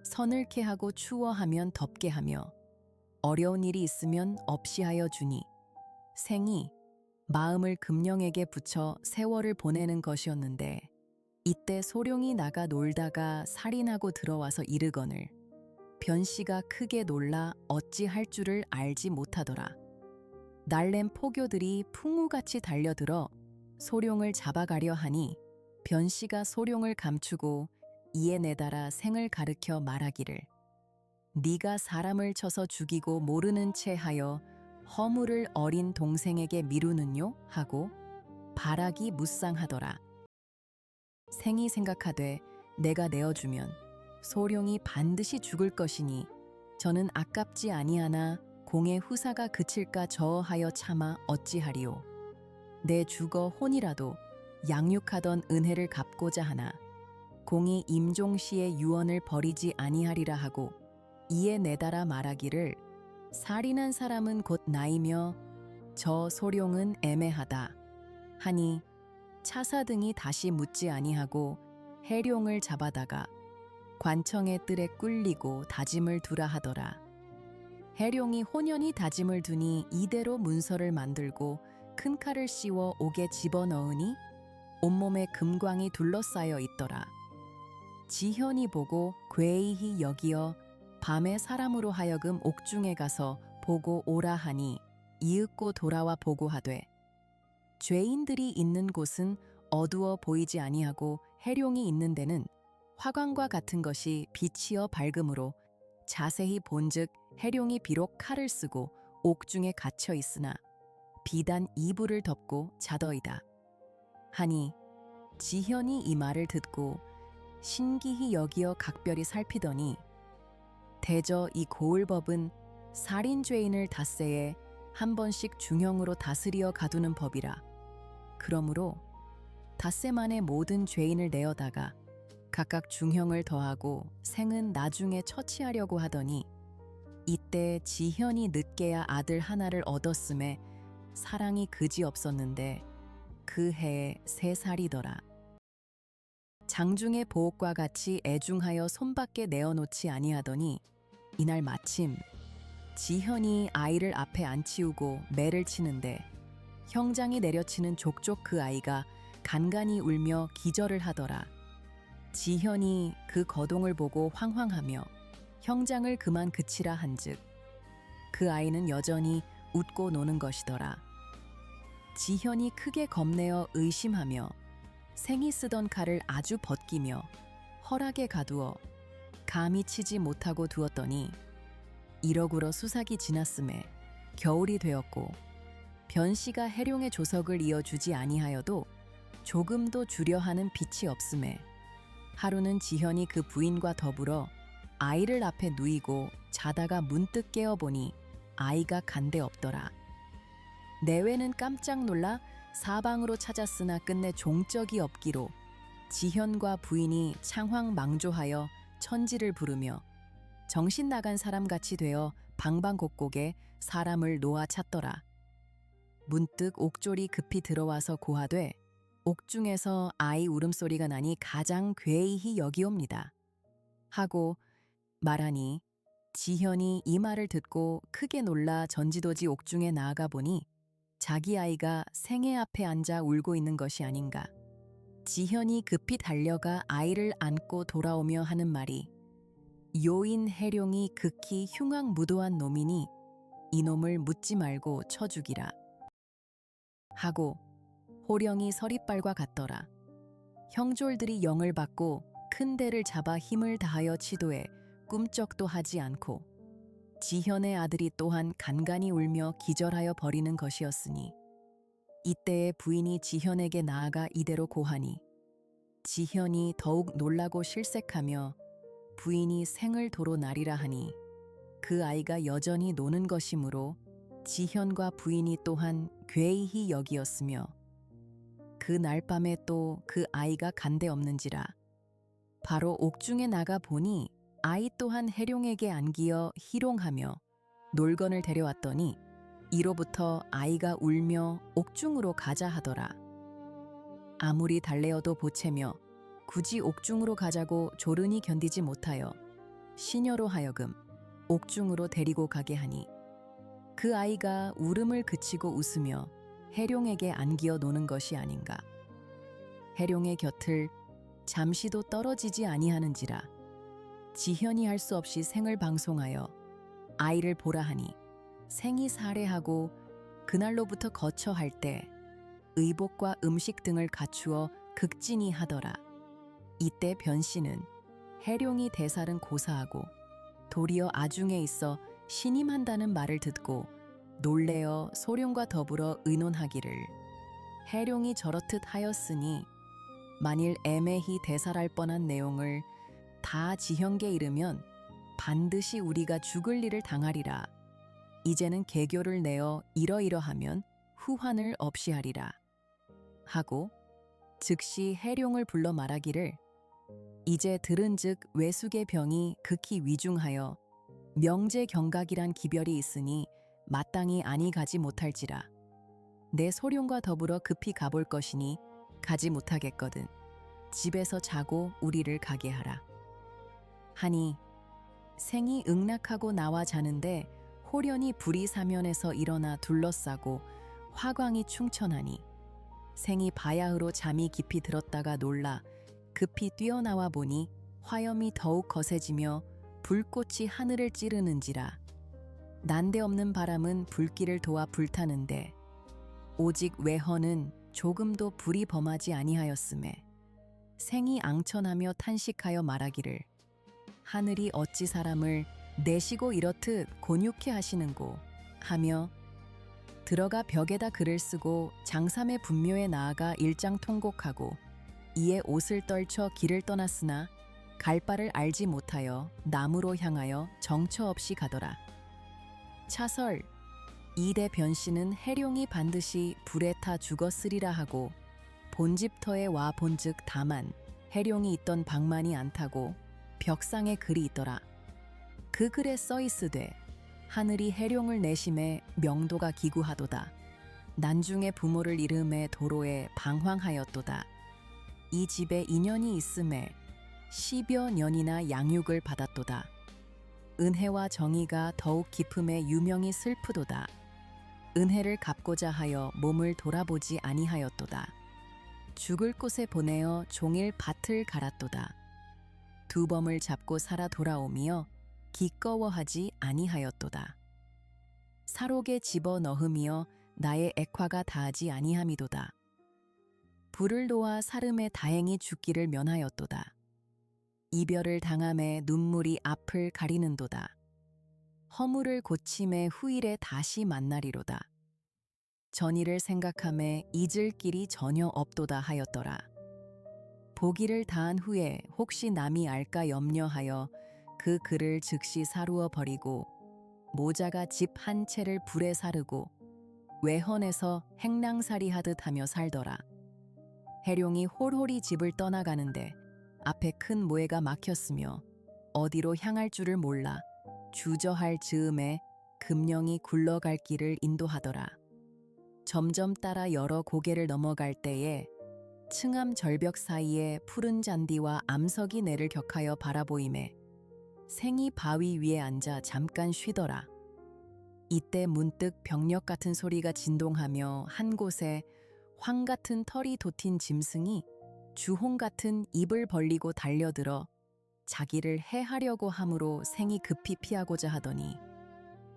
서늘케 하고 추워하면 덥게 하며 어려운 일이 있으면 없이 하여 주니 생이 마음을 금령에게 붙여 세월을 보내는 것이었는데 이때 소룡이 나가 놀다가 살인하고 들어와서 이르거늘 변씨가 크게 놀라 어찌할 줄을 알지 못하더라. 날랜 포교들이 풍우같이 달려들어 소룡을 잡아가려 하니 변씨가 소룡을 감추고 이에 내달아 생을 가르켜 말하기를 네가 사람을 쳐서 죽이고 모르는 채 하여 허물을 어린 동생에게 미루는요? 하고 발악이 무쌍하더라. 생이 생각하되 내가 내어주면 소룡이 반드시 죽을 것이니 저는 아깝지 아니하나 공의 후사가 그칠까 저하여 참아 어찌하리오. 내 죽어 혼이라도 양육하던 은혜를 갚고자 하나 공이 임종시의 유언을 버리지 아니하리라 하고 이에 내달아 말하기를 살인한 사람은 곧 나이며 저 소룡은 애매하다 하니 차사등이 다시 묻지 아니하고 해룡을 잡아다가 관청의 뜰에 꿀리고 다짐을 두라 하더라. 해룡이 혼연히 다짐을 두니 이대로 문서를 만들고 큰 칼을 씌워 옥에 집어넣으니 온몸에 금광이 둘러싸여 있더라. 지현이 보고 괴이히 여기어 밤에 사람으로 하여금 옥중에 가서 보고 오라 하니 이윽고 돌아와 보고하되 죄인들이 있는 곳은 어두워 보이지 아니하고 해룡이 있는 데는 화광과 같은 것이 비치어 밝음으로 자세히 본즉 해룡이 비록 칼을 쓰고 옥중에 갇혀 있으나 비단 이불을 덮고 자더이다 하니 지현이 이 말을 듣고 신기히 여기어 각별히 살피더니 대저 이 고을법은 살인죄인을 닷새에 한 번씩 중형으로 다스리어 가두는 법이라. 그러므로 닷새 만에 모든 죄인을 내어다가 각각 중형을 더하고 생은 나중에 처치하려고 하더니 이때 지현이 늦게야 아들 하나를 얻었음에 사랑이 그지없었는데 그 해에 3살이더라. 장중의 보옥과 같이 애중하여 손밖에 내어놓지 아니하더니 이날 마침 지현이 아이를 앞에 안 치우고 매를 치는데 형장이 내려치는 족족 그 아이가 간간히 울며 기절을 하더라. 지현이 그 거동을 보고 황황하며 형장을 그만 그치라 한즉 그 아이는 여전히 웃고 노는 것이더라. 지현이 크게 겁내어 의심하며 생이 쓰던 칼을 아주 벗기며 허락에 가두어 감히 치지 못하고 두었더니 이러구러 수삭이 지났음에 겨울이 되었고 변씨가 해룡의 조석을 이어주지 아니하여도 조금도 주려 하는 빛이 없음에 하루는 지현이 그 부인과 더불어 아이를 앞에 누이고 자다가 문득 깨어보니 아이가 간데 없더라. 내외는 깜짝 놀라 사방으로 찾았으나 끝내 종적이 없기로 지현과 부인이 창황망조하여 천지를 부르며 정신 나간 사람같이 되어 방방곡곡에 사람을 놓아 찾더라. 문득 옥졸이 급히 들어와서 고하되 옥중에서 아이 울음소리가 나니 가장 괴이히 여기옵니다. 하고 말하니 지현이 이 말을 듣고 크게 놀라 전지도지 옥중에 나아가 보니 자기 아이가 생애 앞에 앉아 울고 있는 것이 아닌가. 지현이 급히 달려가 아이를 안고 돌아오며 하는 말이 요인 해룡이 극히 흉악무도한 놈이니 이놈을 묻지 말고 쳐 죽이라. 하고 호령이 서리빨과 같더라. 형졸들이 영을 받고 큰 대를 잡아 힘을 다하여 치도해 꿈쩍도 하지 않고 지현의 아들이 또한 간간히 울며 기절하여 버리는 것이었으니 이때에 부인이 지현에게 나아가 이대로 고하니 지현이 더욱 놀라고 실색하며 부인이 생을 도로 나리라 하니 그 아이가 여전히 노는 것이므로 지현과 부인이 또한 괴이히 여기었으며 그 날 밤에 또 그 아이가 간데 없는지라 바로 옥중에 나가 보니 아이 또한 해룡에게 안기어 희롱하며 놀건을 데려왔더니 이로부터 아이가 울며 옥중으로 가자 하더라. 아무리 달래어도 보채며 굳이 옥중으로 가자고 조른이 견디지 못하여 시녀로 하여금 옥중으로 데리고 가게 하니 그 아이가 울음을 그치고 웃으며 해룡에게 안기어 노는 것이 아닌가. 해룡의 곁을 잠시도 떨어지지 아니하는지라 지현이 할 수 없이 생을 방송하여 아이를 보라 하니 생이 살해하고 그날로부터 거처할 때 의복과 음식 등을 갖추어 극진히 하더라. 이때 변씨는 해룡이 대살은 고사하고 도리어 아중에 있어 신임한다는 말을 듣고 놀래어 소룡과 더불어 의논하기를 해룡이 저렇듯 하였으니 만일 애매히 대살할 뻔한 내용을 다 지현께 이르면 반드시 우리가 죽을 일을 당하리라. 이제는 계교를 내어 이러이러하면 후환을 없이 하리라. 하고 즉시 해룡을 불러 말하기를 이제 들은즉 외숙의 병이 극히 위중하여 명제경각이란 기별이 있으니 마땅히 아니 가지 못할지라. 내 소룡과 더불어 급히 가볼 것이니 가지 못하겠거든. 집에서 자고 우리를 가게 하라. 하니 생이 응낙하고 나와 자는데 호련히 불이 사면에서 일어나 둘러싸고 화광이 충천하니 생이 바야흐로 잠이 깊이 들었다가 놀라 급히 뛰어나와 보니 화염이 더욱 거세지며 불꽃이 하늘을 찌르는지라. 난데없는 바람은 불길을 도와 불타는데 오직 외허는 조금도 불이 범하지 아니하였음에 생이 앙천하며 탄식하여 말하기를 하늘이 어찌 사람을 내시고 이렇듯 곤욕해 하시는고 하며 들어가 벽에다 글을 쓰고 장삼의 분묘에 나아가 일장 통곡하고 이에 옷을 떨쳐 길을 떠났으나 갈 바를 알지 못하여 남으로 향하여 정처 없이 가더라. 차설 이대 변씨는 해룡이 반드시 불에 타 죽었으리라 하고 본집터에 와 본즉 다만 해룡이 있던 방만이 않다고 벽상에 글이 있더라. 그 글에 써있으되 하늘이 해룡을 내심에 명도가 기구하도다. 난중에 부모를 잃음에 도로에 방황하였도다. 이 집에 인연이 있음에 10여 년이나 양육을 받았도다. 은혜와 정의가 더욱 깊음에 유명히 슬프도다. 은혜를 갚고자 하여 몸을 돌아보지 아니하였도다. 죽을 곳에 보내어 종일 밭을 갈았도다. 두 범을 잡고 살아 돌아오며 기꺼워하지 아니하였도다. 사록에 집어 넣으며 나의 액화가 다하지 아니함이도다. 불을 놓아 사름에 다행히 죽기를 면하였도다. 이별을 당함에 눈물이 앞을 가리는도다. 허물을 고침에 후일에 다시 만나리로다. 전일을 생각함에 잊을 길이 전혀 없도다 하였더라. 보기를 다한 후에 혹시 남이 알까 염려하여 그 글을 즉시 사루어 버리고 모자가 집 한 채를 불에 사르고 외헌에서 행랑살이 하듯 하며 살더라. 해룡이 홀홀이 집을 떠나가는데 앞에 큰 모해가 막혔으며 어디로 향할 줄을 몰라 주저할 즈음에 금령이 굴러갈 길을 인도하더라. 점점 따라 여러 고개를 넘어갈 때에 층암 절벽 사이에 푸른 잔디와 암석이 내를 격하여 바라보임에 생이 바위 위에 앉아 잠깐 쉬더라. 이때 문득 병력 같은 소리가 진동하며 한 곳에 황 같은 털이 돋힌 짐승이 주홍 같은 입을 벌리고 달려들어 자기를 해하려고 함으로 생이 급히 피하고자 하더니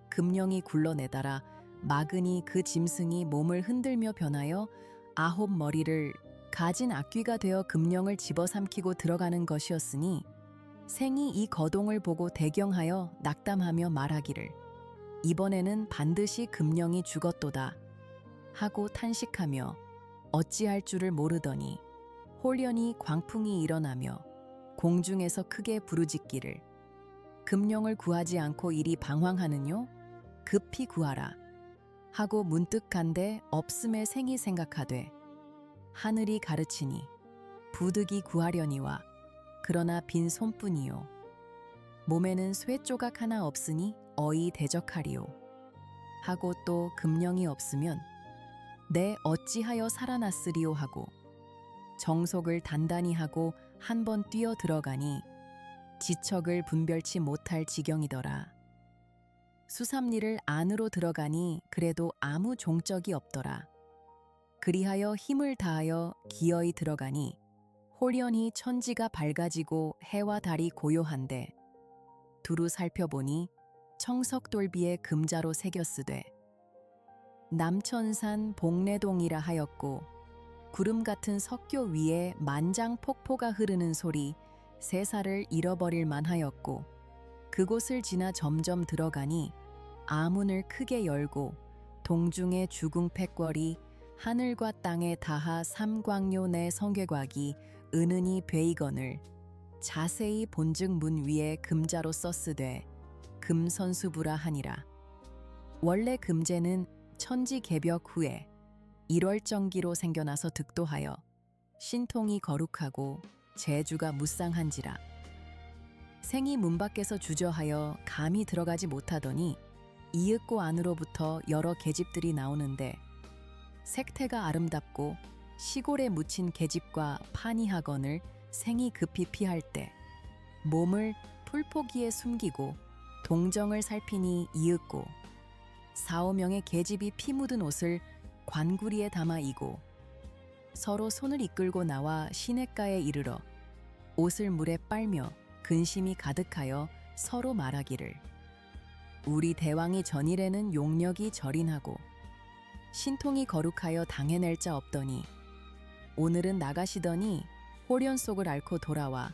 금령이 굴러내달아 마그니 그 짐승이 몸을 흔들며 변하여 9 머리를 가진 악귀가 되어 금령을 집어삼키고 들어가는 것이었으니 생이 이 거동을 보고 대경하여 낙담하며 말하기를 이번에는 반드시 금령이 죽었도다 하고 탄식하며 어찌할 줄을 모르더니 홀연히 광풍이 일어나며 공중에서 크게 부르짖기를 금령을 구하지 않고 이리 방황하느뇨? 급히 구하라 하고 문득 간데 없음에 생이 생각하되 하늘이 가르치니 부득이 구하려니와 그러나 빈 손뿐이요 몸에는 쇠 조각 하나 없으니 어이 대적하리오 하고 또 금령이 없으면 내 어찌하여 살아났으리오 하고 정속을 단단히 하고 한 번 뛰어 들어가니 지척을 분별치 못할 지경이더라. 수삼리를 안으로 들어가니 그래도 아무 종적이 없더라. 그리하여 힘을 다하여 기어이 들어가니 홀연히 천지가 밝아지고 해와 달이 고요한데 두루 살펴보니 청석돌비에 금자로 새겼으되 남천산 복례동이라 하였고 구름 같은 석교 위에 만장 폭포가 흐르는 소리 3살을 잃어버릴 만하였고 그곳을 지나 점점 들어가니 아문을 크게 열고 동중의 주궁패궐이 하늘과 땅에 닿아 삼광요 내 성괴곽이 은은히 베이거늘 자세히 본즉 문 위에 금자로 썼으되 금선수부라 하니라. 원래 금제는 천지 개벽 후에 1월정기로 생겨나서 득도하여 신통이 거룩하고 재주가 무쌍한지라. 생이 문 밖에서 주저하여 감히 들어가지 못하더니 이윽고 안으로부터 여러 계집들이 나오는데 색태가 아름답고 시골에 묻힌 계집과 파니하건을 생이 급히 피할 때 몸을 풀포기에 숨기고 동정을 살피니 이윽고 4~5명의 계집이 피 묻은 옷을 관구리에 담아 이고 서로 손을 이끌고 나와 시냇가에 이르러 옷을 물에 빨며 근심이 가득하여 서로 말하기를 우리 대왕이 전일에는 용력이 절인하고 신통이 거룩하여 당해낼 자 없더니 오늘은 나가시더니 홀연 속을 앓고 돌아와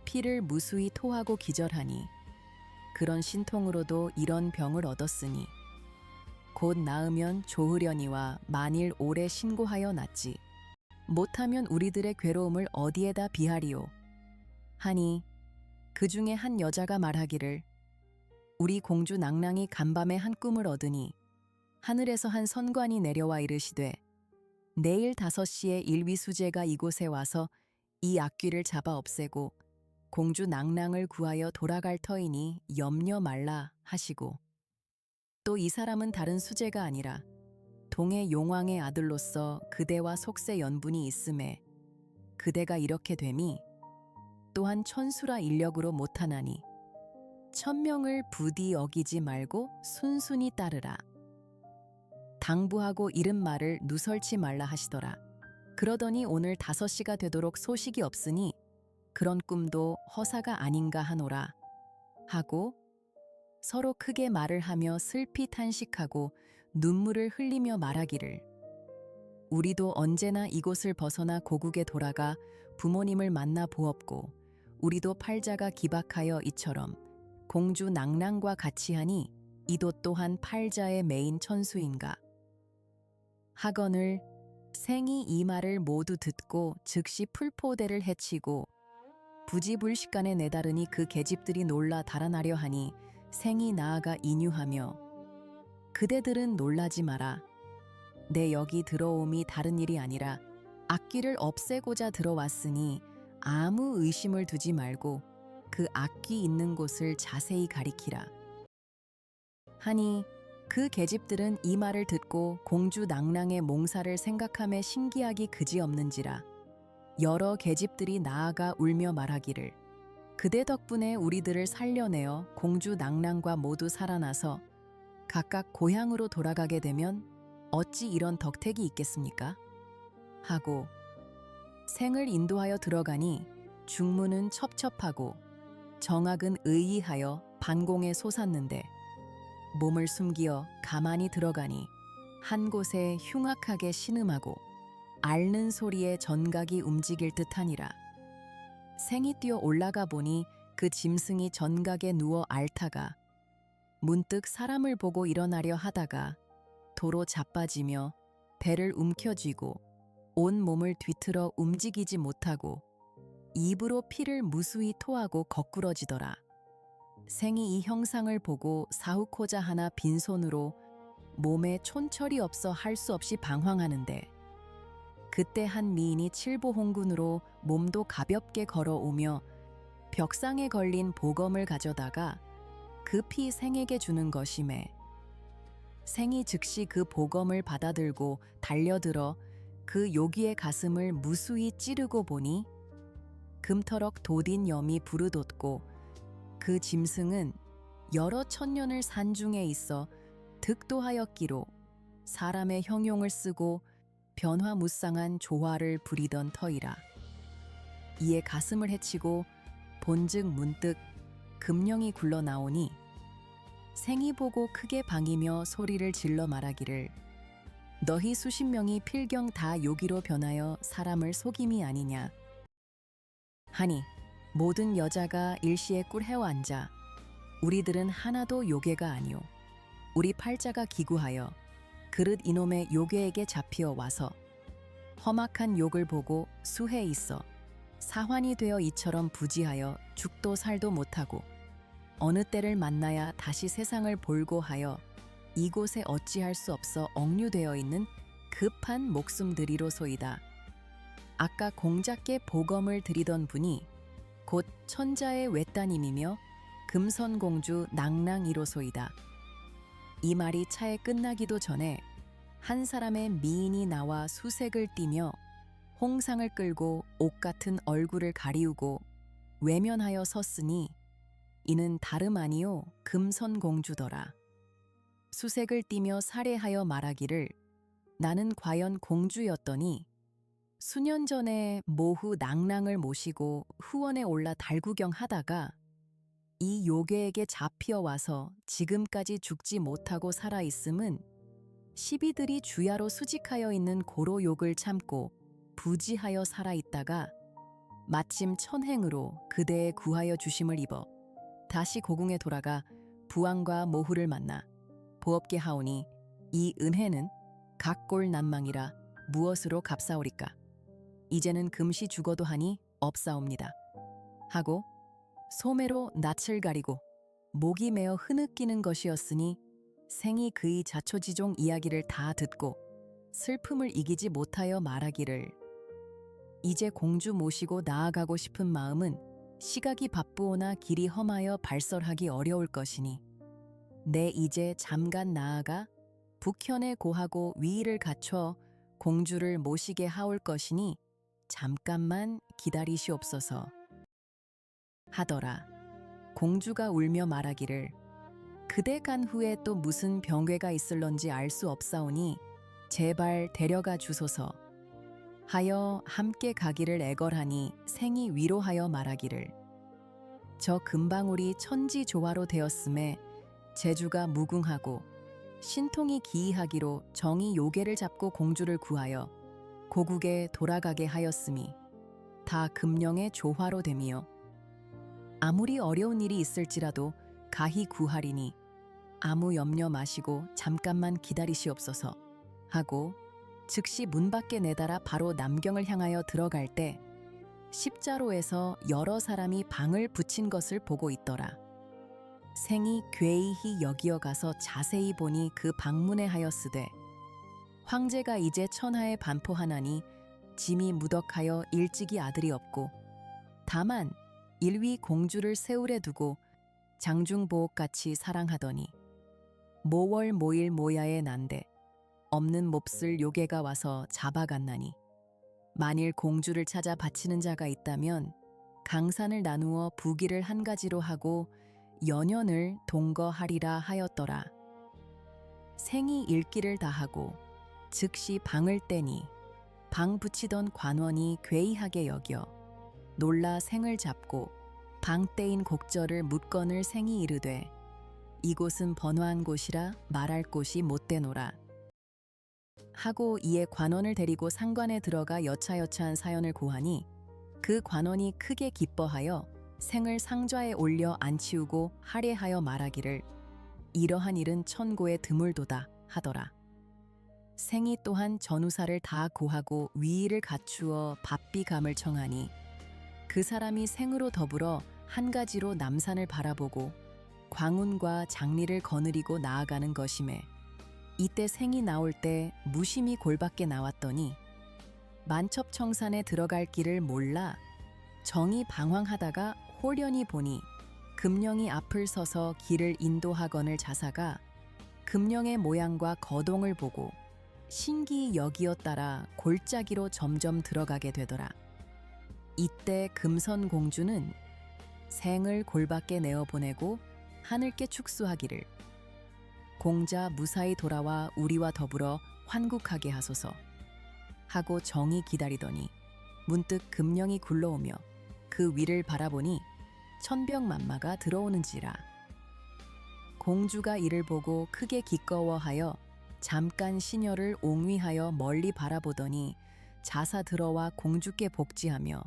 피를 무수히 토하고 기절하니 그런 신통으로도 이런 병을 얻었으니 곧 나으면 좋으려니와 만일 오래 신고하여 낫지 못하면 우리들의 괴로움을 어디에다 비하리오 하니 그 중에 한 여자가 말하기를 우리 공주 낭랑이 간밤에 한 꿈을 얻으니 하늘에서 한 선관이 내려와 이르시되 내일 5시에 일위수제가 이곳에 와서 이 악귀를 잡아 없애고 공주 낭랑을 구하여 돌아갈 터이니 염려 말라 하시고 또 이 사람은 다른 수제가 아니라 동해 용왕의 아들로서 그대와 속세 연분이 있음에 그대가 이렇게 됨이 또한 천수라 인력으로 못하나니 천명을 부디 어기지 말고 순순히 따르라. 당부하고 이른 말을 누설치 말라 하시더라. 그러더니 오늘 5시가 되도록 소식이 없으니 그런 꿈도 허사가 아닌가 하노라 하고 서로 크게 말을 하며 슬피 탄식하고 눈물을 흘리며 말하기를 우리도 언제나 이곳을 벗어나 고국에 돌아가 부모님을 만나 보옵고 우리도 팔자가 기박하여 이처럼 공주 낭랑과 같이 하니 이도 또한 팔자의 메인 천수인가 하거늘 생이 이 말을 모두 듣고 즉시 풀포대를 해치고 부지불식간에 내다르니 그 계집들이 놀라 달아나려 하니 생이 나아가 인유하며 그대들은 놀라지 마라. 내 여기 들어옴이 다른 일이 아니라 악귀를 없애고자 들어왔으니 아무 의심을 두지 말고 그 악귀 있는 곳을 자세히 가리키라. 하니 그 계집들은 이 말을 듣고 공주 낭랑의 몽사를 생각하며 신기하기 그지없는지라 여러 계집들이 나아가 울며 말하기를 그대 덕분에 우리들을 살려내어 공주 낭랑과 모두 살아나서 각각 고향으로 돌아가게 되면 어찌 이런 덕택이 있겠습니까? 하고 생을 인도하여 들어가니 중문은 첩첩하고 정악은 의이하여 반공에 솟았는데 몸을 숨기어 가만히 들어가니 한 곳에 흉악하게 신음하고 앓는 소리에 전각이 움직일 듯하니라. 생이 뛰어 올라가 보니 그 짐승이 전각에 누워 앓다가 문득 사람을 보고 일어나려 하다가 도로 자빠지며 배를 움켜쥐고 온 몸을 뒤틀어 움직이지 못하고 입으로 피를 무수히 토하고 거꾸러지더라. 생이 이 형상을 보고 사후코자 하나 빈손으로 몸에 촌철이 없어 할 수 없이 방황하는데 그때 한 미인이 칠보홍군으로 몸도 가볍게 걸어오며 벽상에 걸린 보검을 가져다가 급히 생에게 주는 것이매 생이 즉시 그 보검을 받아들고 달려들어 그 요기의 가슴을 무수히 찌르고 보니 금터럭 돋인 염이 부르돋고 그 짐승은 여러 천년을 산중에 있어 득도하였기로 사람의 형용을 쓰고 변화무쌍한 조화를 부리던 터이라. 이에 가슴을 해치고 본즉 문득 금령이 굴러 나오니 생이 보고 크게 방이며 소리를 질러 말하기를 너희 수십 명이 필경 다 요기로 변하여 사람을 속임이 아니냐 하니 모든 여자가 일시에 꿀해어 앉아 우리들은 하나도 요괴가 아니오 우리 팔자가 기구하여 그릇 이놈의 요괴에게 잡히어 와서 험악한 욕을 보고 수해 있어 사환이 되어 이처럼 부지하여 죽도 살도 못하고 어느 때를 만나야 다시 세상을 볼고 하여 이곳에 어찌할 수 없어 억류되어 있는 급한 목숨들이로소이다. 아까 공자께 보검을 드리던 분이 곧 천자의 외따님이며 금선공주 낭랑이로소이다. 이 말이 차에 끝나기도 전에 한 사람의 미인이 나와 수색을 띠며 홍상을 끌고 옥 같은 얼굴을 가리우고 외면하여 섰으니 이는 다름 아니요 금선공주더라. 수색을 띠며 살해하여 말하기를 나는 과연 공주였더니 수년 전에 모후 낭랑을 모시고 후원에 올라 달구경 하다가 이 요괴에게 잡히어 와서 지금까지 죽지 못하고 살아있음은 시비들이 주야로 수직하여 있는 고로 욕을 참고 부지하여 살아있다가 마침 천행으로 그대의 구하여 주심을 입어 다시 고궁에 돌아가 부왕과 모후를 만나 보업게 하오니 이 은혜는 각골 난망이라 무엇으로 갚사오리까. 이제는 금시 죽어도 하니 없사옵니다. 하고 소매로 낯을 가리고 목이 메어 흐느끼는 것이었으니 생이 그의 자초지종 이야기를 다 듣고 슬픔을 이기지 못하여 말하기를 이제 공주 모시고 나아가고 싶은 마음은 시각이 바쁘오나 길이 험하여 발설하기 어려울 것이니 내 이제 잠깐 나아가 북현에 고하고 위의를 갖춰 공주를 모시게 하올 것이니 잠깐만 기다리시옵소서 하더라. 공주가 울며 말하기를 그대 간 후에 또 무슨 병괴가 있을런지 알 수 없사오니 제발 데려가 주소서 하여 함께 가기를 애걸하니 생이 위로하여 말하기를 저 금방울이 천지조화로 되었음에 제주가 무궁하고 신통이 기이하기로 정이 요괴를 잡고 공주를 구하여 고국에 돌아가게 하였으니 다 금령의 조화로 됨이요 아무리 어려운 일이 있을지라도 가히 구하리니 아무 염려 마시고 잠깐만 기다리시옵소서 하고 즉시 문 밖에 내달아 바로 남경을 향하여 들어갈 때 십자로에서 여러 사람이 방을 붙인 것을 보고 있더라. 생이 괴이히 여기어 가서 자세히 보니 그 방문에 하였으되 황제가 이제 천하에 반포하나니 짐이 무덕하여 일찍이 아들이 없고 다만 일위 공주를 세울에 두고 장중보옥같이 사랑하더니 모월 모일 모야에 난데 없는 몹쓸 요괴가 와서 잡아갔나니 만일 공주를 찾아 바치는 자가 있다면 강산을 나누어 부기를 한 가지로 하고 연연을 동거하리라 하였더라. 생이 읽기를 다하고 즉시 방을 떼니 방 붙이던 관원이 괴이하게 여겨 놀라 생을 잡고 방 떼인 곡절을 묻건을 생이 이르되 이곳은 번화한 곳이라 말할 곳이 못되노라 하고 이에 관원을 데리고 상관에 들어가 여차여차한 사연을 고하니 그 관원이 크게 기뻐하여 생을 상좌에 올려 앉히우고 할애하여 말하기를 이러한 일은 천고에 드물도다 하더라. 생이 또한 전우사를 다 고하고 위의를 갖추어 밥비감을 청하니 그 사람이 생으로 더불어 한 가지로 남산을 바라보고 광운과 장리를 거느리고 나아가는 것임에 이때 생이 나올 때 무심히 골밖에 나왔더니 만첩청산에 들어갈 길을 몰라 정이 방황하다가 홀연히 보니 금령이 앞을 서서 길을 인도하거늘 자사가 금령의 모양과 거동을 보고 신기히 여기었다라 골짜기로 점점 들어가게 되더라. 이때 금선공주는 생을 골밖에 내어보내고 하늘께 축수하기를 공자 무사히 돌아와 우리와 더불어 환국하게 하소서 하고 정이 기다리더니 문득 금령이 굴러오며 그 위를 바라보니 천병만마가 들어오는지라. 공주가 이를 보고 크게 기꺼워하여 잠깐 시녀를 옹위하여 멀리 바라보더니 자사 들어와 공주께 복지하며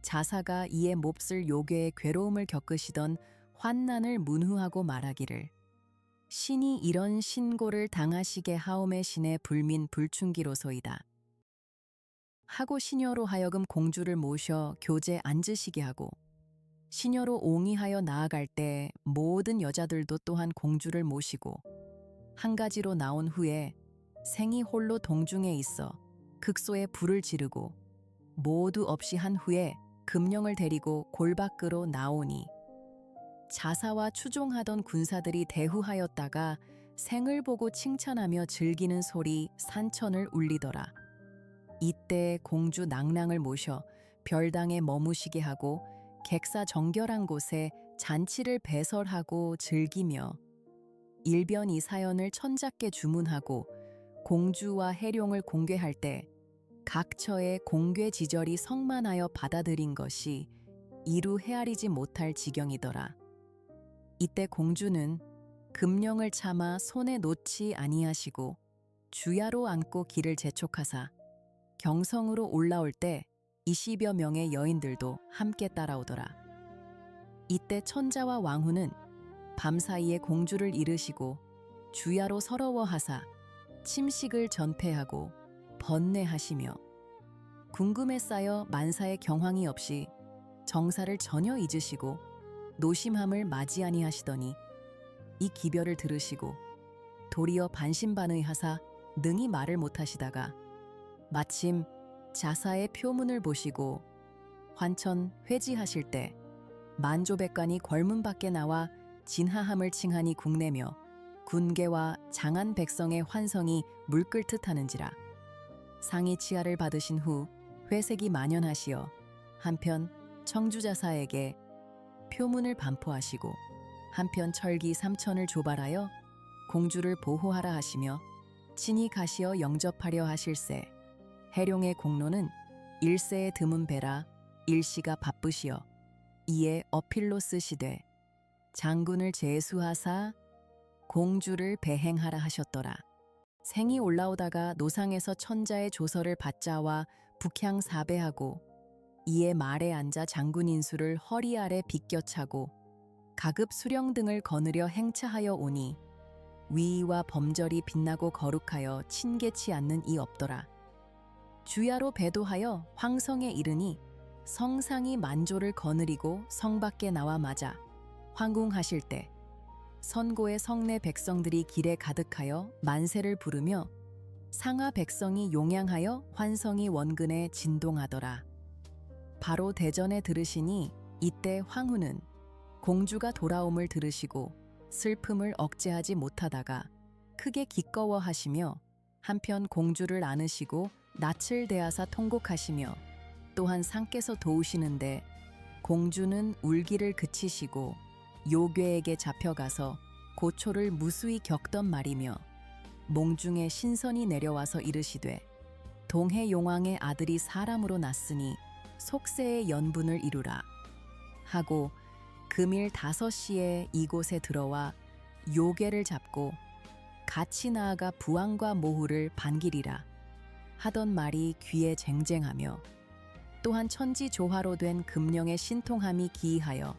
자사가 이에 몹쓸 요괴의 괴로움을 겪으시던 환난을 문후하고 말하기를 신이 이런 신고를 당하시게 하옴의 신의 불민 불충기로소이다 하고 시녀로 하여금 공주를 모셔 교제 앉으시게 하고 시녀로 옹위하여 나아갈 때 모든 여자들도 또한 공주를 모시고 한 가지로 나온 후에 생이 홀로 동중에 있어 극소에 불을 지르고 모두 없이 한 후에 금령을 데리고 골 밖으로 나오니 자사와 추종하던 군사들이 대후하였다가 생을 보고 칭찬하며 즐기는 소리 산천을 울리더라. 이때 공주 낭랑을 모셔 별당에 머무시게 하고 객사 정결한 곳에 잔치를 배설하고 즐기며 일변 이 사연을 천자께 주문하고 공주와 해룡을 공궤할 때 각처의 공궤 지절이 성만하여 받아들인 것이 이루 헤아리지 못할 지경이더라. 이때 공주는 금령을 참아 손에 놓지 아니하시고 주야로 안고 길을 재촉하사 경성으로 올라올 때 20여 명의 여인들도 함께 따라오더라. 이때 천자와 왕후는 밤사이에 공주를 이르시고 주야로 서러워하사 침식을 전폐하고 번뇌하시며 궁금에 쌓여 만사의 경황이 없이 정사를 전혀 잊으시고 노심함을 맞이 아니하시더니 이 기별을 들으시고 도리어 반신반의하사 능히 말을 못하시다가 마침 자사의 표문을 보시고 환천 회지하실 때 만조백관이 궐문 밖에 나와 진하함을 칭하니 국내며 군계와 장한 백성의 환성이 물끓듯 하는지라. 상이 치하를 받으신 후 회색이 만연하시어 한편 청주자사에게 표문을 반포하시고 한편 철기 삼천을 조발하여 공주를 보호하라 하시며 친히 가시어 영접하려 하실세. 해룡의 공로는 일세에 드문 배라 일시가 바쁘시어 이에 어필로 쓰시되 장군을 제수하사 공주를 배행하라 하셨더라. 생이 올라오다가 노상에서 천자의 조서를 받자와 북향 사배하고 이에 말에 앉아 장군 인수를 허리 아래 비껴차고 가급 수령 등을 거느려 행차하여 오니 위와 범절이 빛나고 거룩하여 친개치 않는 이 없더라. 주야로 배도하여 황성에 이르니 성상이 만조를 거느리고 성 밖에 나와 맞아 황궁하실 때 선고의 성내 백성들이 길에 가득하여 만세를 부르며 상하 백성이 용양하여 환성이 원근에 진동하더라. 바로 대전에 들으시니 이때 황후는 공주가 돌아옴을 들으시고 슬픔을 억제하지 못하다가 크게 기꺼워하시며 한편 공주를 안으시고 낯을 대하사 통곡하시며 또한 상께서 도우시는데 공주는 울기를 그치시고 요괴에게 잡혀가서 고초를 무수히 겪던 말이며 몽중에 신선이 내려와서 이르시되 동해 용왕의 아들이 사람으로 났으니 속세의 연분을 이루라 하고 금일 5시에 이곳에 들어와 요괴를 잡고 같이 나아가 부왕과 모후를 반기리라 하던 말이 귀에 쟁쟁하며 또한 천지 조화로 된 금령의 신통함이 기이하여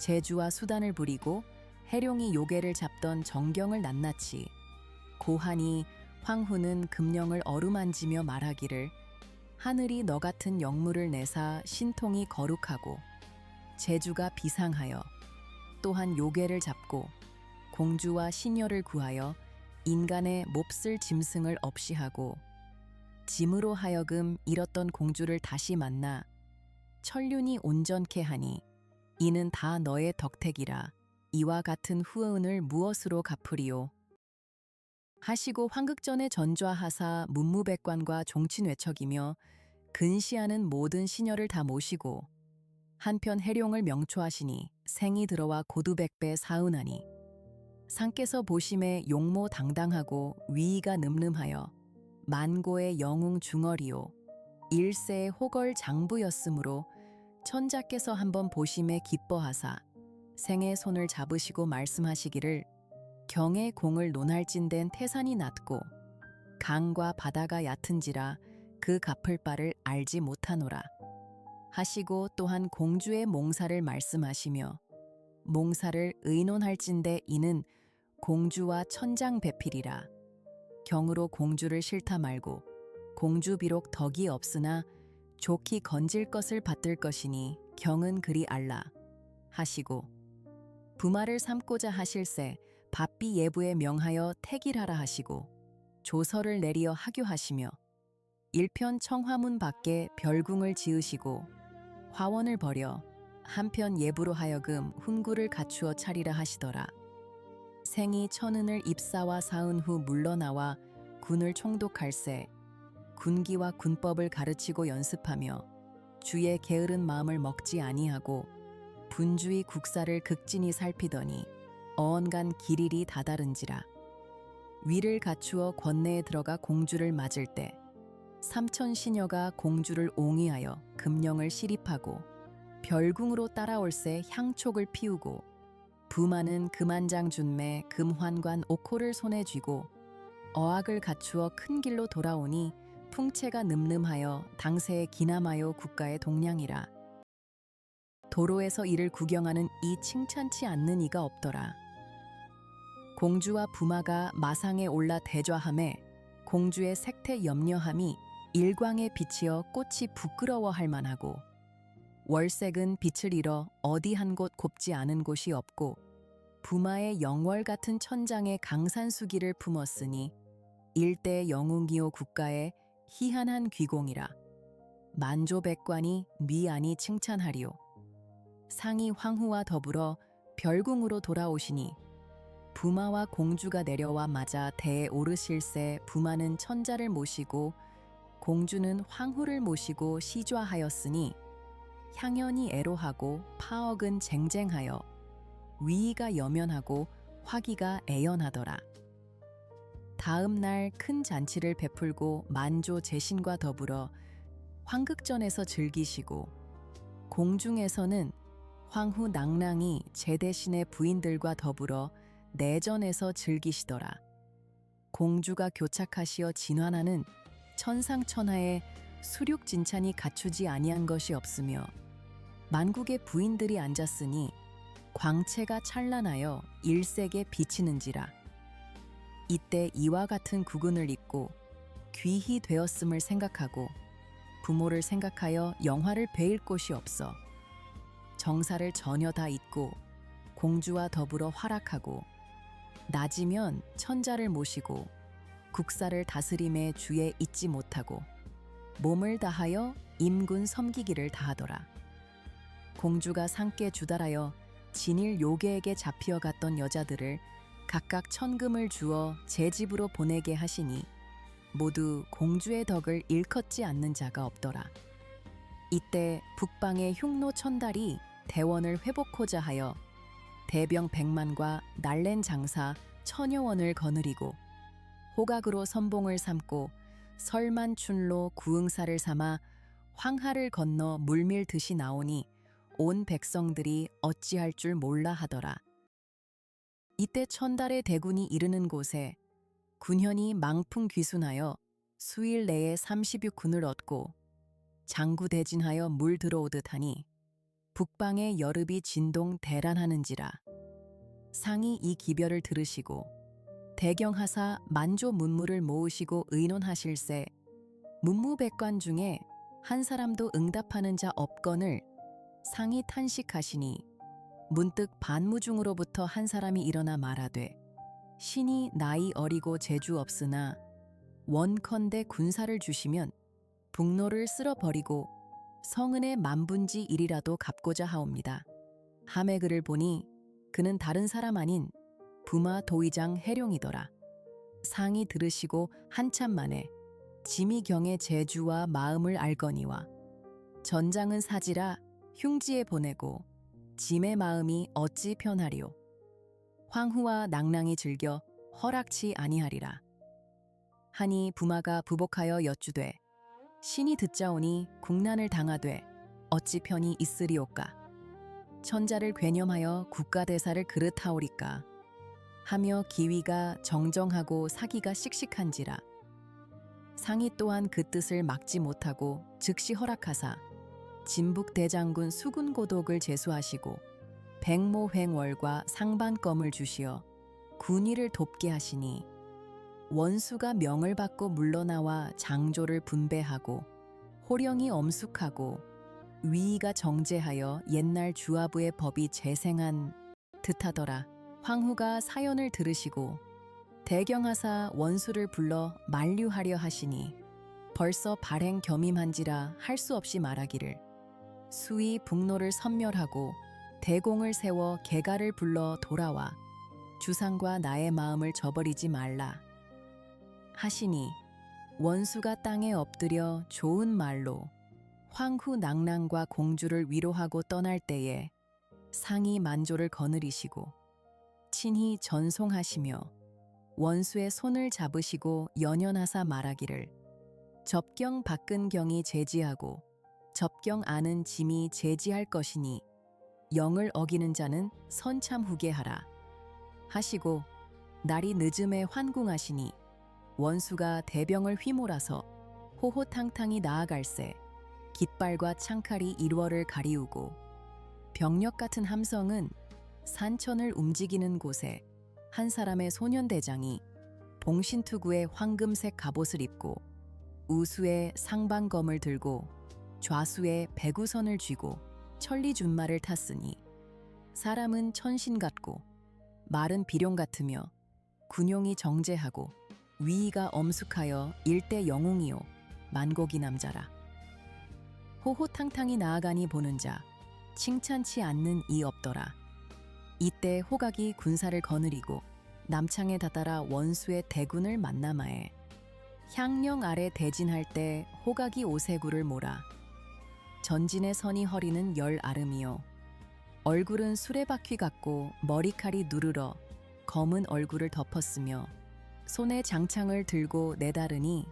제주와 수단을 부리고 해룡이 요괴를 잡던 정경을 낱낱이 고하니 황후는 금령을 어루만지며 말하기를 하늘이 너 같은 영물을 내사 신통이 거룩하고 제주가 비상하여 또한 요괴를 잡고 공주와 시녀를 구하여 인간의 몹쓸 짐승을 없이 하고 짐으로 하여금 잃었던 공주를 다시 만나 천륜이 온전케 하니 이는 다 너의 덕택이라 이와 같은 후은을 무엇으로 갚으리오 하시고 황극전에 전좌하사 문무백관과 종친외척이며 근시하는 모든 시녀를 다 모시고 한편 해룡을 명초하시니 생이 들어와 고두백배 사은하니 상께서 보심에 용모당당하고 위의가 늠름하여 만고의 영웅 중얼이요 일세의 호걸 장부였으므로 천자께서 한번 보심에 기뻐하사 생의 손을 잡으시고 말씀하시기를 경의 공을 논할진된 태산이 낮고 강과 바다가 얕은지라 그 갚을 바를 알지 못하노라 하시고 또한 공주의 몽사를 말씀하시며 몽사를 의논할진대 이는 공주와 천장 배필이라 경으로 공주를 싫다 말고 공주 비록 덕이 없으나 좋게 건질 것을 받들 것이니 경은 그리 알라 하시고 부마를 삼고자 하실세 바삐 예부에 명하여 택일하라 하시고 조서를 내리어 하교하시며 일편 청화문 밖에 별궁을 지으시고 화원을 벌여 한편 예부로 하여금 훈구를 갖추어 차리라 하시더라. 생이 천은을 입사와 사은 후 물러나와 군을 총독할세 군기와 군법을 가르치고 연습하며 주의 게으른 마음을 먹지 아니하고 분주히 국사를 극진히 살피더니 어언간 길일이 다다른지라. 위를 갖추어 권내에 들어가 공주를 맞을 때 삼천 시녀가 공주를 옹이하여 금령을 시립하고 별궁으로 따라올새 향촉을 피우고 부마는 금한장 준매 금환관 옥호를 손에 쥐고 어학을 갖추어 큰 길로 돌아오니 풍채가 늠름하여 당세에 기남하여 국가의 동량이라. 도로에서 이를 구경하는 이 칭찬치 않는 이가 없더라. 공주와 부마가 마상에 올라 대좌함에 공주의 색태 염려함이 일광에 비치어 꽃이 부끄러워할 만하고 월색은 빛을 잃어 어디 한 곳 곱지 않은 곳이 없고 부마의 영월 같은 천장에 강산수기를 품었으니 일대 영웅이요 국가의 희한한 귀공이라. 만조백관이 뉘안이 칭찬하리오. 상이 황후와 더불어 별궁으로 돌아오시니 부마와 공주가 내려와 맞아 대에 오르실새 부마는 천자를 모시고 공주는 황후를 모시고 시좌하였으니 향연이 애로하고 파억은 쟁쟁하여 위의가 여면하고 화기가 애연하더라. 다음 날 큰 잔치를 베풀고 만조 제신과 더불어 황극전에서 즐기시고 공중에서는 황후 낭랑이 제대신의 부인들과 더불어 내전에서 즐기시더라. 공주가 교착하시어 진환하는 천상천하에 수륙진찬이 갖추지 아니한 것이 없으며 만국의 부인들이 앉았으니 광채가 찬란하여 일색에 비치는지라. 이때 이와 같은 구근을 잊고 귀히 되었음을 생각하고 부모를 생각하여 영화를 베일 곳이 없어 정사를 전혀 다 잊고 공주와 더불어 활약하고 낮이면 천자를 모시고 국사를 다스림의 주에 잊지 못하고 몸을 다하여 임군 섬기기를 다하더라. 공주가 상께 주달하여 진일 요괴에게 잡히어 갔던 여자들을 각각 천금을 주어 제 집으로 보내게 하시니 모두 공주의 덕을 일컫지 않는 자가 없더라. 이때 북방의 흉노 천달이 대원을 회복하자 하여 대병 100만과 날랜 장사 1000여원을 거느리고 호각으로 선봉을 삼고 설만춘로 구응사를 삼아 황하를 건너 물밀듯이 나오니 온 백성들이 어찌할 줄 몰라 하더라. 이때 천달의 대군이 이르는 곳에 군현이 망풍 귀순하여 수일 내에 30육군을 얻고 장구대진하여 물 들어오듯 하니 북방의 여릅이 진동 대란하는지라. 상이 이 기별을 들으시고 대경하사 만조 문무를 모으시고 의논하실세 문무백관 중에 한 사람도 응답하는 자 없건을 상이 탄식하시니 문득 반무중으로부터 한 사람이 일어나 말하되 신이 나이 어리고 재주 없으나 원컨대 군사를 주시면 북로를 쓸어버리고 성은의 만분지 1이라도 갚고자 하옵니다. 함에 그를 보니 그는 다른 사람 아닌 부마 도의장 해룡이더라. 상이 들으시고 한참 만에 지미경의 재주와 마음을 알거니와 전장은 사지라 흉지에 보내고 짐의 마음이 어찌 편하리오. 황후와 낭랑이 즐겨 허락치 아니하리라. 하니 부마가 부복하여 여쭈되 신이 듣자오니 국난을 당하되 어찌 편히 있으리오까. 천자를 괴념하여 국가대사를 그릇하오리까 하며 기위가 정정하고 사기가 씩씩한지라. 상이 또한 그 뜻을 막지 못하고 즉시 허락하사 진북대장군 수군고독을 제수하시고 백모횡월과 상반검을 주시어 군의를 돕게 하시니 원수가 명을 받고 물러나와 장조를 분배하고 호령이 엄숙하고 위의가 정제하여 옛날 주하부의 법이 재생한 듯하더라. 황후가 사연을 들으시고 대경하사 원수를 불러 만류하려 하시니 벌써 발행 겸임한지라 할 수 없이 말하기를 수의 북로를 섬멸하고 대공을 세워 개가를 불러 돌아와 주상과 나의 마음을 저버리지 말라 하시니 원수가 땅에 엎드려 좋은 말로 황후 낭랑과 공주를 위로하고 떠날 때에 상이 만조를 거느리시고 친히 전송하시며 원수의 손을 잡으시고 연연하사 말하기를 접경 바꾼 경이 제지하고 접경 아는 짐이 제지할 것이니 영을 어기는 자는 선참후게 하라 하시고 날이 늦음에 환궁하시니 원수가 대병을 휘몰아서 호호탕탕이 나아갈새 깃발과 창칼이 일월을 가리우고 병력 같은 함성은 산천을 움직이는 곳에 한 사람의 소년대장이 봉신투구에 황금색 갑옷을 입고 우수에 상반검을 들고 좌수에 배구선을 쥐고 천리준마를 탔으니 사람은 천신 같고 말은 비룡 같으며 군용이 정제하고 위의가 엄숙하여 일대 영웅이요 만곡이 남자라. 호호탕탕이 나아가니 보는 자 칭찬치 않는 이 없더라. 이때 호각이 군사를 거느리고 남창에 다다라 원수의 대군을 만나마에 향령 아래 대진할 때 호각이 오세구를 몰아 전진의 선이 허리는 열 아름이요 얼굴은 수레바퀴 같고 머리칼이 누르러 검은 얼굴을 덮었으며 손에 장창을 들고 내다르니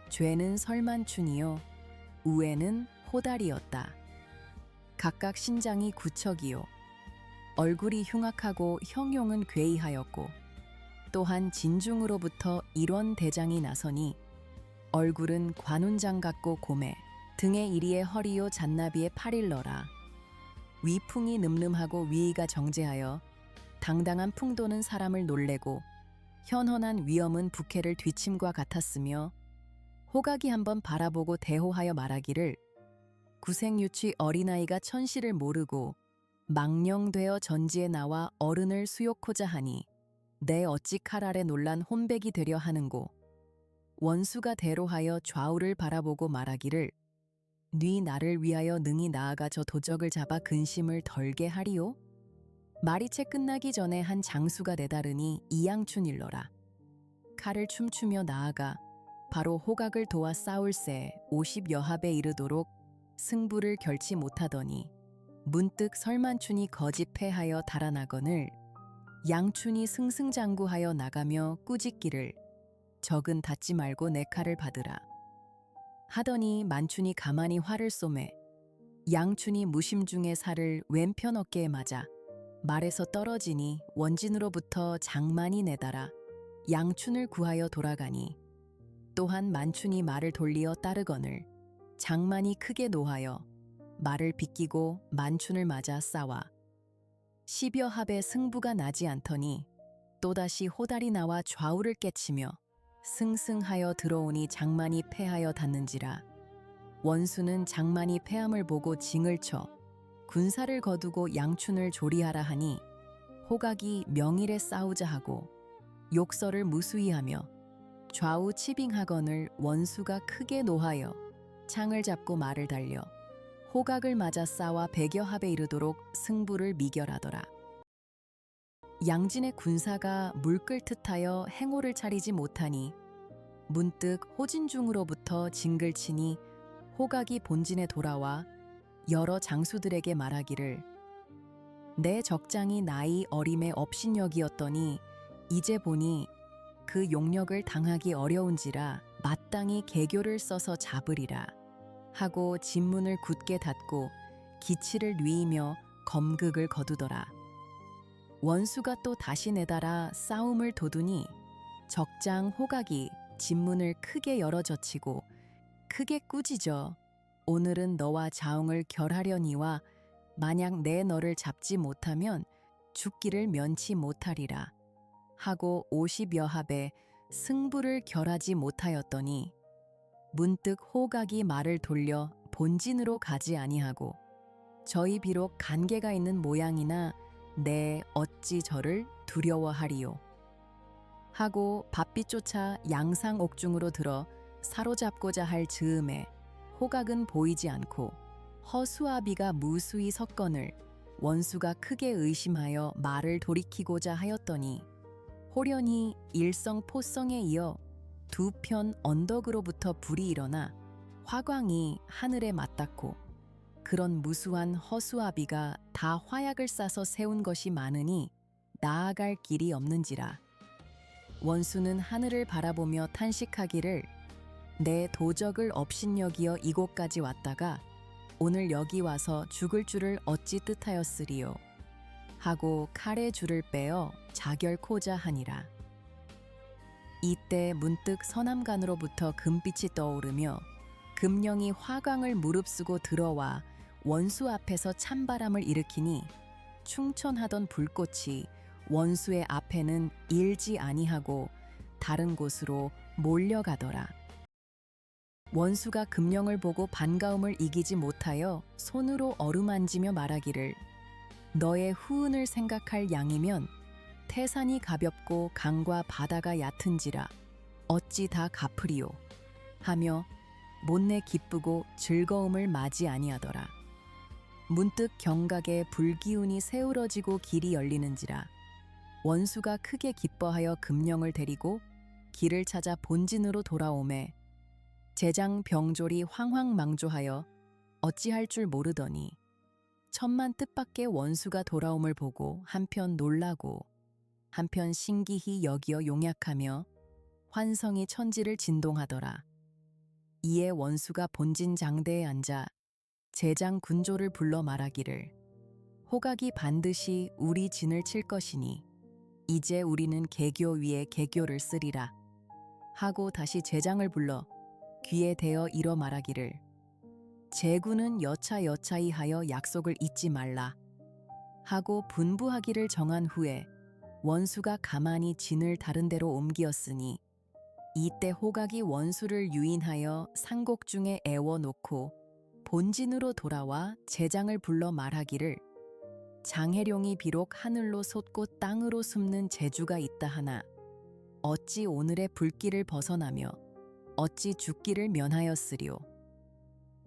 죄는 설만춘이요 우에는 호달이었다. 각각 신장이 구척이요 얼굴이 흉악하고 형용은 괴이하였고 또한 진중으로부터 일원대장이 나서니 얼굴은 관운장 같고 곰에 등의 이리에 허리요 잔나비에 팔일러라. 위풍이 늠름하고 위의가 정제하여 당당한 풍도는 사람을 놀래고 현헌한 위엄은 부캐를 뒤침과 같았으며 호각이 한번 바라보고 대호하여 말하기를 구생유취 어린아이가 천시를 모르고 망령되어 전지에 나와 어른을 수욕코자 하니 내 어찌 칼 아래 놀란 혼백이 되려 하는고 원수가 대로하여 좌우를 바라보고 말하기를 네 나를 위하여 능히 나아가 저 도적을 잡아 근심을 덜게 하리오? 말이 채 끝나기 전에 한 장수가 내다르니 이양춘일러라. 칼을 춤추며 나아가 바로 호각을 도와 싸울새 50여합에 이르도록 승부를 결치 못하더니 문득 설만춘이 거짓 패하여 달아나거늘 양춘이 승승장구하여 나가며 꾸짖기를 적은 닫지 말고 내 칼을 받으라. 하더니 만춘이 가만히 활을 쏘매 양춘이 무심중에 살을 왼편 어깨에 맞아 말에서 떨어지니 원진으로부터 장만이 내달아 양춘을 구하여 돌아가니 또한 만춘이 말을 돌리어 따르거늘 장만이 크게 노하여 말을 비끼고 만춘을 맞아 싸워 10여 합의 승부가 나지 않더니 또다시 호달이 나와 좌우를 깨치며 승승하여 들어오니 장만이 패하여 닿는지라. 원수는 장만이 패함을 보고 징을 쳐 군사를 거두고 양춘을 조리하라 하니 호각이 명일에 싸우자 하고 욕설을 무수히 하며 좌우 치빙하거늘 원수가 크게 노하여 창을 잡고 말을 달려 호각을 맞아 싸워 100여 합에 이르도록 승부를 미결하더라. 양진의 군사가 물끓 듯하여 행호를 차리지 못하니 문득 호진중으로부터 징글치니 호각이 본진에 돌아와 여러 장수들에게 말하기를 내 적장이 나이 어림의 업신여기였더니 이제 보니 그 용력을 당하기 어려운지라 마땅히 개교를 써서 잡으리라 하고 진문을 굳게 닫고 기치를 뉘이며 검극을 거두더라. 원수가 또 다시 내달아 싸움을 도두니 적장 호각이 진문을 크게 열어 젖히고 크게 꾸짖어 오늘은 너와 자웅을 결하려니와 만약 내 너를 잡지 못하면 죽기를 면치 못하리라 하고 50여 합에 승부를 결하지 못하였더니 문득 호각이 말을 돌려 본진으로 가지 아니하고 저희 비록 간계가 있는 모양이나 내 어찌 저를 두려워하리요 하고 바삐 쫓아 양상 옥중으로 들어 사로잡고자 할 즈음에 호각은 보이지 않고 허수아비가 무수히 섰거늘 원수가 크게 의심하여 말을 돌이키고자 하였더니 호련히 일성 포성에 이어 두 편 언덕으로부터 불이 일어나 화광이 하늘에 맞닿고 그런 무수한 허수아비가 다 화약을 싸서 세운 것이 많으니 나아갈 길이 없는지라. 원수는 하늘을 바라보며 탄식하기를 내 도적을 업신여기어 이곳까지 왔다가 오늘 여기 와서 죽을 줄을 어찌 뜻하였으리요 하고 칼의 줄을 빼어 자결코자 하니라. 이때 문득 서남간으로부터 금빛이 떠오르며 금령이 화광을 무릅쓰고 들어와 원수 앞에서 찬바람을 일으키니 충천하던 불꽃이 원수의 앞에는 일지 아니하고 다른 곳으로 몰려가더라. 원수가 금령을 보고 반가움을 이기지 못하여 손으로 어루만지며 말하기를 너의 후은을 생각할 양이면 태산이 가볍고 강과 바다가 얕은지라 어찌 다 갚으리오 하며 못내 기쁘고 즐거움을 맞이 아니하더라. 문득 경각에 불기운이 새우러지고 길이 열리는지라 원수가 크게 기뻐하여 금령을 데리고 길을 찾아 본진으로 돌아오매 제장 병졸이 황황망조하여 어찌할 줄 모르더니 천만 뜻밖의 원수가 돌아옴을 보고 한편 놀라고 한편 신기히 여기어 용약하며 환성이 천지를 진동하더라. 이에 원수가 본진 장대에 앉아 제장 군조를 불러 말하기를 호각이 반드시 우리 진을 칠 것이니 이제 우리는 개교 위에 개교를 쓰리라 하고 다시 제장을 불러 귀에 대어 이러 말하기를 제군은 여차여차히 하여 약속을 잊지 말라 하고 분부하기를 정한 후에 원수가 가만히 진을 다른 데로 옮기었으니 이때 호각이 원수를 유인하여 상곡중에 애워놓고 본진으로 돌아와 제장을 불러 말하기를 장해룡이 비록 하늘로 솟고 땅으로 숨는 재주가 있다 하나 어찌 오늘의 불길을 벗어나며 어찌 죽기를 면하였으리오.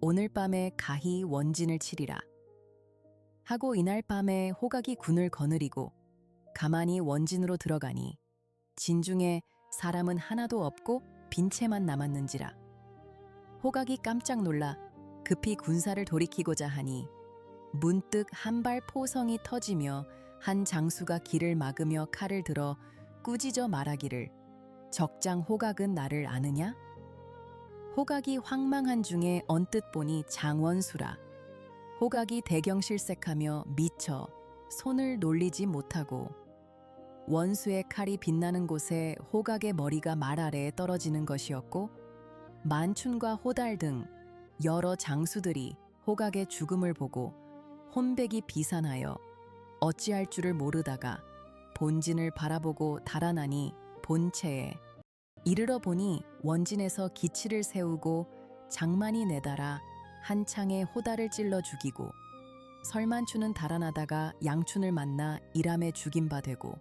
오늘 밤에 가히 원진을 치리라 하고 이날 밤에 호각이 군을 거느리고 가만히 원진으로 들어가니 진중에 사람은 하나도 없고 빈채만 남았는지라. 호각이 깜짝 놀라 급히 군사를 돌이키고자 하니 문득 한 발 포성이 터지며 한 장수가 길을 막으며 칼을 들어 꾸짖어 말하기를 적장 호각은 나를 아느냐? 호각이 황망한 중에 언뜻 보니 장원수라. 호각이 대경실색하며 미쳐 손을 놀리지 못하고 원수의 칼이 빛나는 곳에 호각의 머리가 말 아래에 떨어지는 것이었고 만춘과 호달 등 여러 장수들이 호각의 죽음을 보고 혼백이 비산하여 어찌할 줄을 모르다가 본진을 바라보고 달아나니 본체에 이르러 보니 원진에서 기치를 세우고 장만이 내달아 한 창에 호달을 찔러 죽이고 설만춘은 달아나다가 양춘을 만나 일함에 죽인 바 되고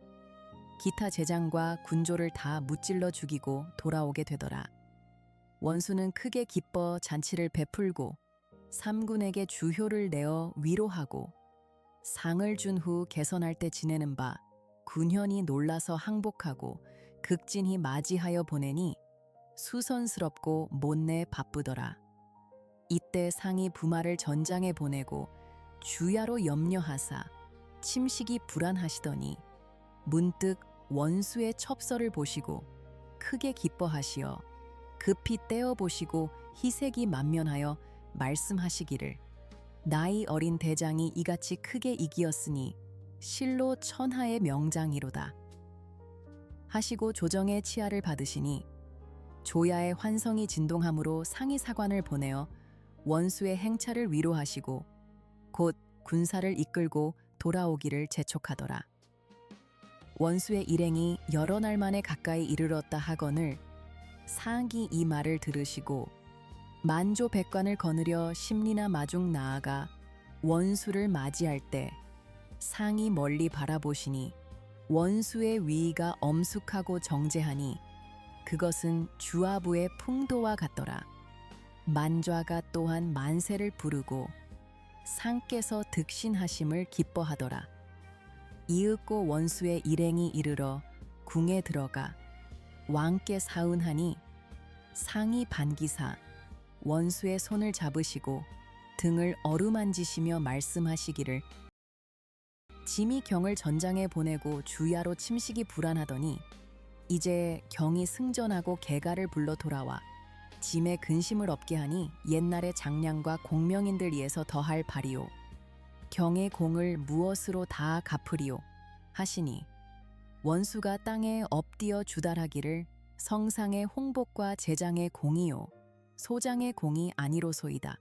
기타 제장과 군조를 다 무찔러 죽이고 돌아오게 되더라. 원수는 크게 기뻐 잔치를 베풀고 삼군에게 주효를 내어 위로하고 상을 준 후 개선할 때 지내는 바 군현이 놀라서 항복하고 극진히 맞이하여 보내니 수선스럽고 못내 바쁘더라. 이때 상이 부마를 전장에 보내고 주야로 염려하사 침식이 불안하시더니 문득 원수의 첩서를 보시고 크게 기뻐하시어 급히 떼어보시고 희색이 만면하여 말씀하시기를 나이 어린 대장이 이같이 크게 이기었으니 실로 천하의 명장이로다 하시고 조정의 치하를 받으시니 조야의 환성이 진동함으로 상이 사관을 보내어 원수의 행차를 위로하시고 곧 군사를 이끌고 돌아오기를 재촉하더라. 원수의 일행이 여러 날 만에 가까이 이르렀다 하거늘 상이 이 말을 들으시고 만조 백관을 거느려 심리나 마중 나아가 원수를 맞이할 때 상이 멀리 바라보시니 원수의 위의가 엄숙하고 정제하니 그것은 주하부의 풍도와 같더라. 만좌가 또한 만세를 부르고 상께서 득신하심을 기뻐하더라. 이윽고 원수의 일행이 이르러 궁에 들어가 왕께 사은하니 상이 반기사 원수의 손을 잡으시고 등을 어루만지시며 말씀하시기를 짐이 경을 전장에 보내고 주야로 침식이 불안하더니 이제 경이 승전하고 개가를 불러 돌아와 짐에 근심을 없게 하니 옛날의 장량과 공명인들 위에서 더할 바리오. 경의 공을 무엇으로 다 갚으리오 하시니 원수가 땅에 엎디어 주달하기를 성상의 홍복과 제장의 공이요 소장의 공이 아니로소이다.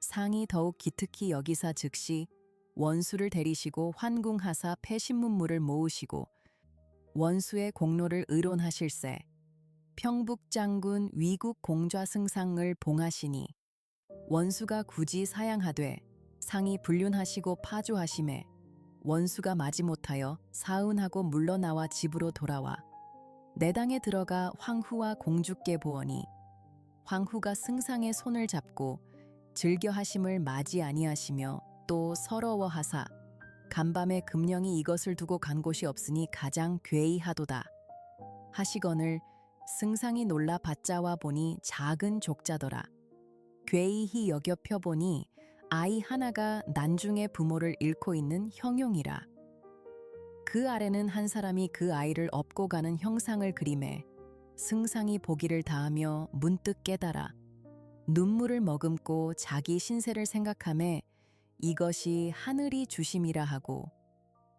상이 더욱 기특히 여기사 즉시 원수를 데리시고 환궁하사 패신문물을 모으시고 원수의 공로를 의론하실세 평북장군 위국 공좌승상을 봉하시니 원수가 굳이 사양하되 상이 불륜하시고 파조하심에 원수가 마지못하여 사은하고 물러나와 집으로 돌아와 내당에 들어가 황후와 공주께 보언이 황후가 승상의 손을 잡고 즐겨하심을 맞이 아니하시며 또 서러워하사 간밤에 금령이 이것을 두고 간 곳이 없으니 가장 괴이하도다 하시거늘 승상이 놀라 받자와 보니 작은 족자더라. 괴이히 여겨 펴보니 아이 하나가 난중에 부모를 잃고 있는 형용이라. 그 아래는 한 사람이 그 아이를 업고 가는 형상을 그림에 승상이 보기를 다하며 문득 깨달아 눈물을 머금고 자기 신세를 생각하매 이것이 하늘이 주심이라 하고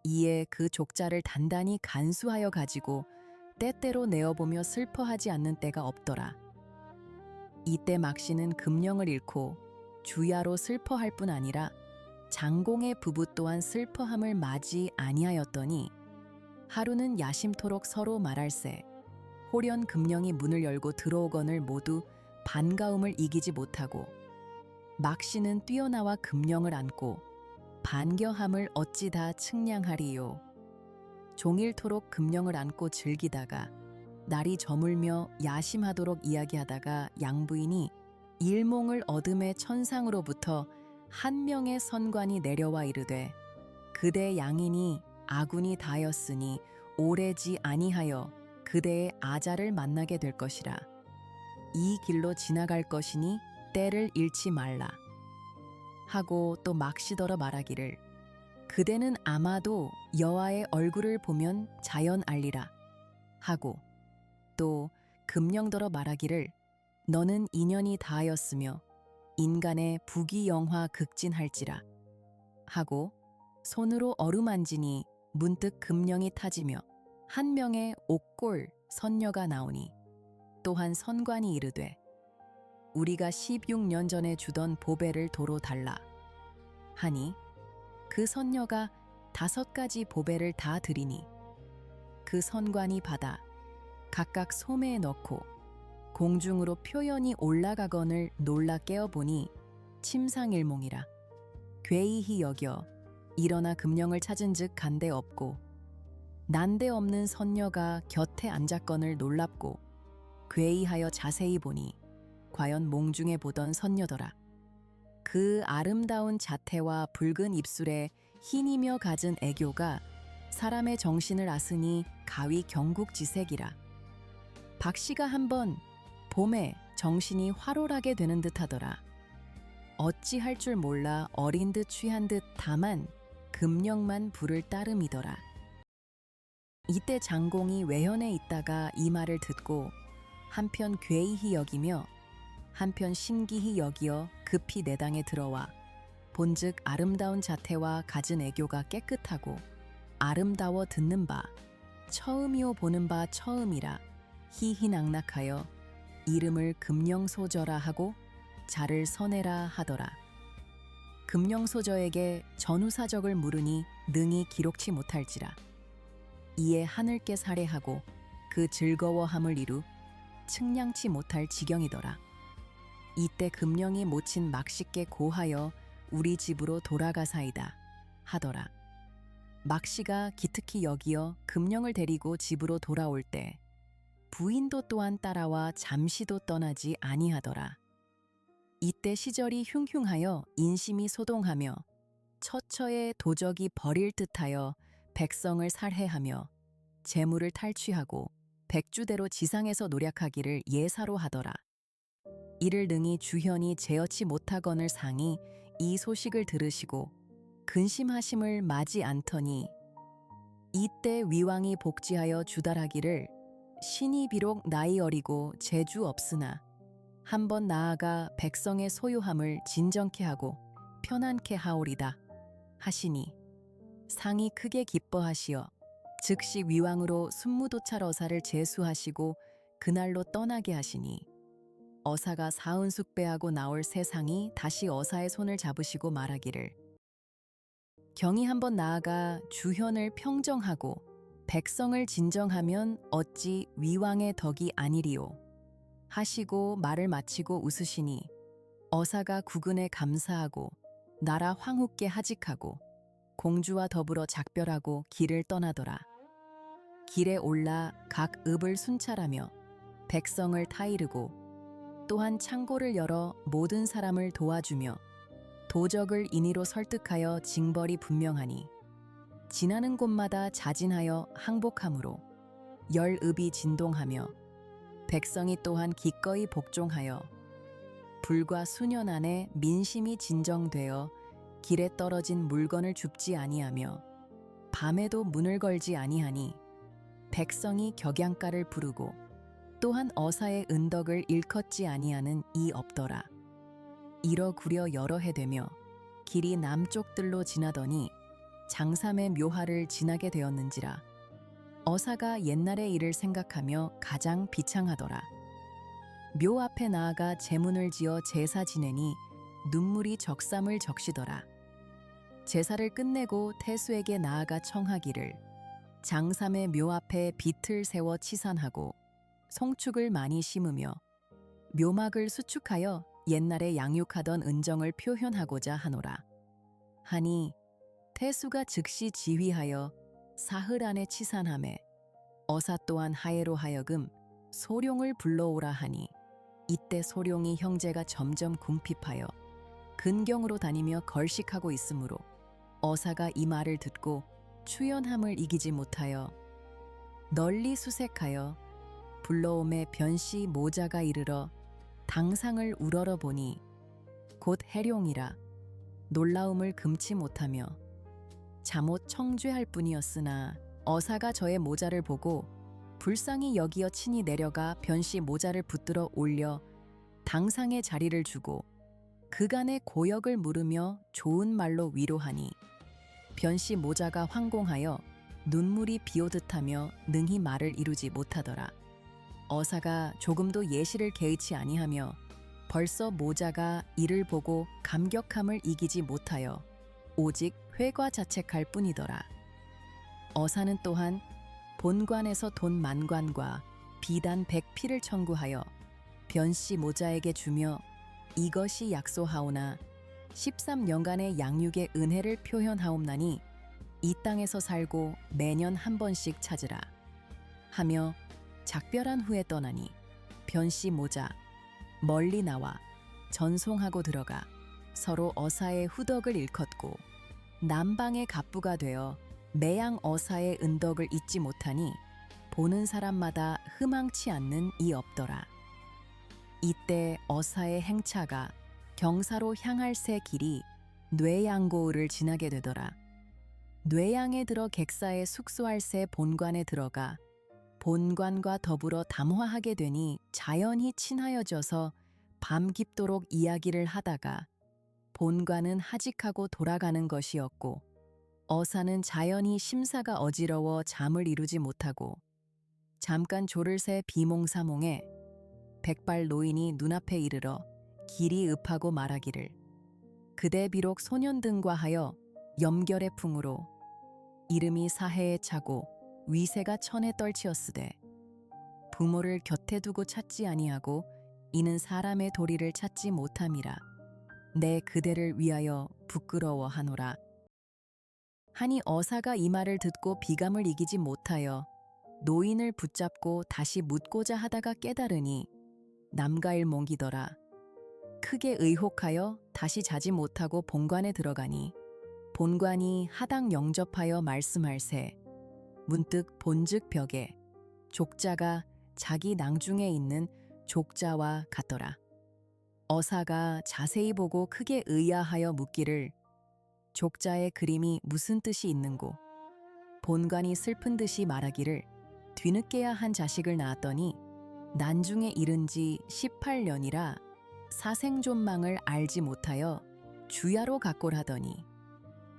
이에 그 족자를 단단히 간수하여 가지고 때때로 내어보며 슬퍼하지 않는 때가 없더라. 이때 막씨는 금령을 잃고 주야로 슬퍼할 뿐 아니라 장공의 부부 또한 슬퍼함을 맞이 아니하였더니 하루는 야심토록 서로 말할세 호련 금령이 문을 열고 들어오거늘 모두 반가움을 이기지 못하고 막씨는 뛰어나와 금령을 안고 반겨함을 어찌 다 측량하리요. 종일토록 금령을 안고 즐기다가 날이 저물며 야심하도록 이야기하다가 양부인이 일몽을 얻음의 천상으로부터 한 명의 선관이 내려와 이르되 그대 양인이 아군이 다였으니 오래지 아니하여 그대의 아자를 만나게 될 것이라. 이 길로 지나갈 것이니 때를 잃지 말라. 하고 또 막시더러 말하기를 그대는 아마도 여아의 얼굴을 보면 자연 알리라. 하고 또 금령더러 말하기를 너는 인연이 다하였으며 인간의 부귀영화 극진할지라. 하고 손으로 어루만지니 문득 금령이 타지며 한 명의 옥골 선녀가 나오니 또한 선관이 이르되 우리가 16년 전에 주던 보배를 도로 달라 하니 그 선녀가 5가지 보배를 다 드리니 그 선관이 받아 각각 소매에 넣고 공중으로 표현이 올라가거늘 놀라 깨어보니 침상일몽이라. 괴이히 여겨 일어나 금령을 찾은즉 간데 없고 난데없는 선녀가 곁에 앉았거늘 놀랍고 괴이하여 자세히 보니 과연 몽중에 보던 선녀더라. 그 아름다운 자태와 붉은 입술에 흰이며 갖은 애교가 사람의 정신을 앗으니 가위 경국지색이라. 박씨가 한번 봄에 정신이 활홀하게 되는 듯하더라. 어찌할 줄 몰라 어린 듯 취한 듯 다만 금령만 불을 따름이더라. 이때 장공이 외현에 있다가 이 말을 듣고 한편 괴이히 여기며 한편 신기히 여기어 급히 내당에 들어와 본즉 아름다운 자태와 갖은 애교가 깨끗하고 아름다워 듣는 바 처음이요 보는 바 처음이라 희희낙낙하여 이름을 금령소저라 하고 자를 선해라 하더라. 금령소저에게 전후사적을 물으니 능히 기록치 못할지라. 이에 하늘께 살해하고 그 즐거워함을 이루 측량치 못할 지경이더라. 이때 금령이 모친 막씨께 고하여 우리 집으로 돌아가사이다 하더라. 막씨가 기특히 여기어 금령을 데리고 집으로 돌아올 때 부인도 또한 따라와 잠시도 떠나지 아니하더라. 이때 시절이 흉흉하여 인심이 소동하며 처처에 도적이 버릴 듯하여 백성을 살해하며 재물을 탈취하고 백주대로 지상에서 노략하기를 예사로 하더라. 이를 능히 주현이 제어치 못하거늘 상이 이 소식을 들으시고 근심하심을 마지 않더니 이때 위왕이 복지하여 주달하기를 신이 비록 나이 어리고 재주 없으나 한번 나아가 백성의 소유함을 진정케 하고 편안케 하오리다 하시니 상이 크게 기뻐하시어 즉시 위왕으로 순무도찰 어사를 제수하시고 그날로 떠나게 하시니 어사가 사은숙배하고 나올 세상이 다시 어사의 손을 잡으시고 말하기를 경이 한번 나아가 주현을 평정하고 백성을 진정하면 어찌 위왕의 덕이 아니리요 하시고 말을 마치고 웃으시니 어사가 국은에 감사하고 나라 황후께 하직하고 공주와 더불어 작별하고 길을 떠나더라. 길에 올라 각 읍을 순찰하며 백성을 타이르고 또한 창고를 열어 모든 사람을 도와주며 도적을 인의로 설득하여 징벌이 분명하니 지나는 곳마다 자진하여 항복함으로 열읍이 진동하며 백성이 또한 기꺼이 복종하여 불과 수년 안에 민심이 진정되어 길에 떨어진 물건을 줍지 아니하며 밤에도 문을 걸지 아니하니 백성이 격양가를 부르고 또한 어사의 은덕을 일컫지 아니하는 이 없더라. 이러구려 여러 해 되며 길이 남쪽들로 지나더니 장삼의 묘하를 지나게 되었는지라 어사가 옛날의 일을 생각하며 가장 비창하더라. 묘 앞에 나아가 제문을 지어 제사 지내니 눈물이 적삼을 적시더라. 제사를 끝내고 태수에게 나아가 청하기를 장삼의 묘 앞에 빛을 세워 치산하고 송축을 많이 심으며 묘막을 수축하여 옛날에 양육하던 은정을 표현하고자 하노라. 하니 태수가 즉시 지휘하여 사흘 안에 치산하매 어사 또한 하예로 하여금 소룡을 불러오라 하니 이때 소룡이 형제가 점점 궁핍하여 근경으로 다니며 걸식하고 있으므로 어사가 이 말을 듣고 추연함을 이기지 못하여 널리 수색하여 불러옴에 변씨 모자가 이르러 당상을 우러러 보니 곧 해룡이라 놀라움을 금치 못하며 잠옷 청죄할 뿐이었으나 어사가 저의 모자를 보고 불쌍히 여기어 친히 내려가 변씨 모자를 붙들어 올려 당상의 자리를 주고 그간의 고역을 물으며 좋은 말로 위로하니 변씨 모자가 황공하여 눈물이 비오듯하며 능히 말을 이루지 못하더라. 어사가 조금도 예시를 개의치 아니하며 벌써 모자가 이를 보고 감격함을 이기지 못하여 오직 회과자책할 뿐이더라. 어사는 또한 본관에서 돈 만관과 비단 100피를 청구하여 변씨 모자에게 주며 이것이 약소하오나 13년간의 양육의 은혜를 표현하옵나니 이 땅에서 살고 매년 한 번씩 찾으라 하며 작별한 후에 떠나니 변씨 모자 멀리 나와 전송하고 들어가 서로 어사의 후덕을 일컫고 남방의 갑부가 되어 매양 어사의 은덕을 잊지 못하니 보는 사람마다 흠망치 않는 이 없더라. 이때 어사의 행차가 경사로 향할 새 길이 뇌양고을을 지나게 되더라. 뇌양에 들어 객사에 숙소할 새 본관에 들어가 본관과 더불어 담화하게 되니 자연히 친하여져서 밤 깊도록 이야기를 하다가 본관은 하직하고 돌아가는 것이었고 어사는 자연히 심사가 어지러워 잠을 이루지 못하고 잠깐 졸을 새 비몽사몽에 백발 노인이 눈앞에 이르러 길이 읍하고 말하기를 그대 비록 소년등과 하여 염결의 풍으로 이름이 사해에 차고 위세가 천에 떨치었으되 부모를 곁에 두고 찾지 아니하고 이는 사람의 도리를 찾지 못함이라 내 그대를 위하여 부끄러워하노라 하니 어사가 이 말을 듣고 비감을 이기지 못하여 노인을 붙잡고 다시 묻고자 하다가 깨달으니 남가일몽기더라. 크게 의혹하여 다시 자지 못하고 본관에 들어가니 본관이 하당 영접하여 말씀할세 문득 본즉 벽에 족자가 자기 낭중에 있는 족자와 같더라. 어사가 자세히 보고 크게 의아하여 묻기를 족자의 그림이 무슨 뜻이 있는고 본관이 슬픈 듯이 말하기를 뒤늦게야 한 자식을 낳았더니 난중에 이른 지 18년이라 사생존망을 알지 못하여 주야로 각골하더니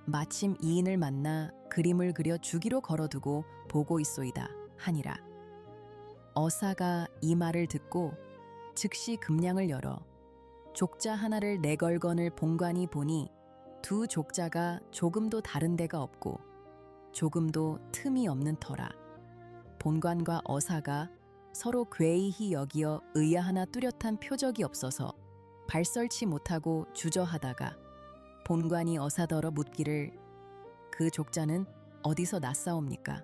마침 이인을 만나 그림을 그려 주기로 걸어두고 보고 있소이다 하니라. 어사가 이 말을 듣고 즉시 금량을 열어 족자 하나를 내걸건을 본관이 보니 두 족자가 조금도 다른 데가 없고 조금도 틈이 없는 터라. 본관과 어사가 서로 괴이히 여기어 의아하나 뚜렷한 표적이 없어서 발설치 못하고 주저하다가 본관이 어사더러 묻기를 그 족자는 어디서 났사옵니까?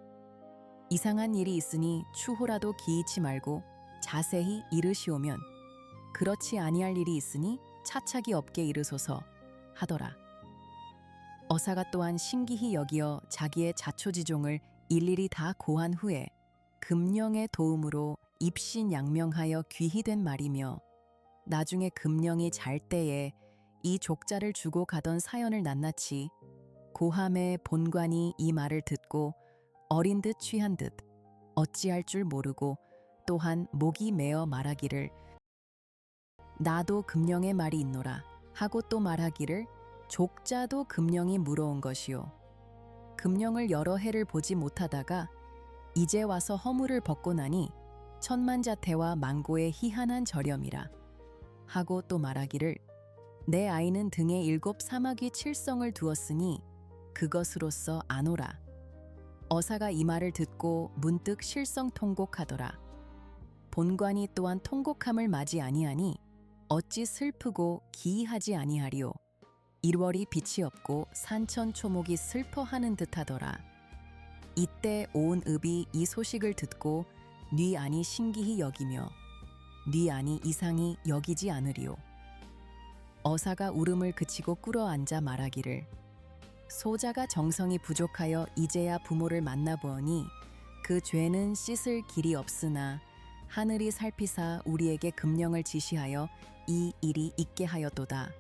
이상한 일이 있으니 추호라도 기이치 말고 자세히 이르시오면 그렇지 아니할 일이 있으니 차차기 없게 이르소서 하더라. 어사가 또한 신기히 여기어 자기의 자초지종을 일일이 다 고한 후에 금령의 도움으로 입신양명하여 귀히 된 말이며 나중에 금령이 잘 때에 이 족자를 주고 가던 사연을 낱낱이 고함의 본관이 이 말을 듣고 어린 듯 취한 듯 어찌할 줄 모르고 또한 목이 메어 말하기를 나도 금령의 말이 있노라 하고 또 말하기를 족자도 금령이 물어온 것이요. 금령을 여러 해를 보지 못하다가 이제 와서 허물을 벗고 나니 천만자태와 망고의 희한한 저렴이라 하고 또 말하기를 내 아이는 등에 7 사마귀 7성을 두었으니 그것으로서 아노라. 어사가 이 말을 듣고 문득 실성통곡하더라. 본관이 또한 통곡함을 맞이 아니하니 어찌 슬프고 기이하지 아니하리요. 1월이 빛이 없고 산천초목이 슬퍼하는 듯하더라. 이때 온 읍이 이 소식을 듣고 뉘 아니 신기히 여기며 뉘 아니 이상히 여기지 않으리요. 어사가 울음을 그치고 꿇어앉아 말하기를 소자가 정성이 부족하여 이제야 부모를 만나보니 그 죄는 씻을 길이 없으나 하늘이 살피사 우리에게 금령을 지시하여 이 일이 있게 하였도다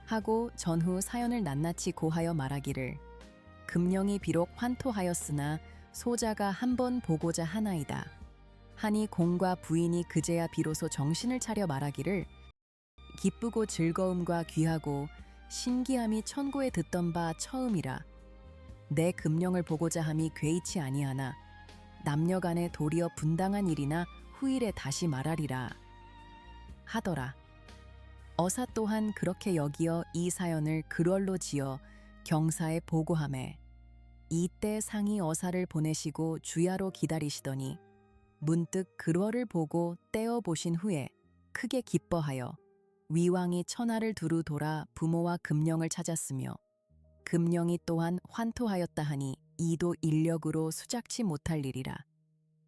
하고 전후 사연을 낱낱이 고하여 말하기를 금령이 비록 환토하였으나 소자가 한번 보고자 하나이다 하니 공과 부인이 그제야 비로소 정신을 차려 말하기를 기쁘고 즐거움과 귀하고 신기함이 천고에 듣던 바 처음이라 내 금령을 보고자 함이 괴이치 아니하나 남녀간에 도리어 분당한 일이나 후일에 다시 말하리라 하더라. 어사 또한 그렇게 여기어 이 사연을 글월로 지어 경사에 보고하매 이때 상이 어사를 보내시고 주야로 기다리시더니 문득 글월을 보고 떼어 보신 후에 크게 기뻐하여 위왕이 천하를 두루 돌아 부모와 금령을 찾았으며 금령이 또한 환토하였다 하니 이도 인력으로 수작치 못할 일이라.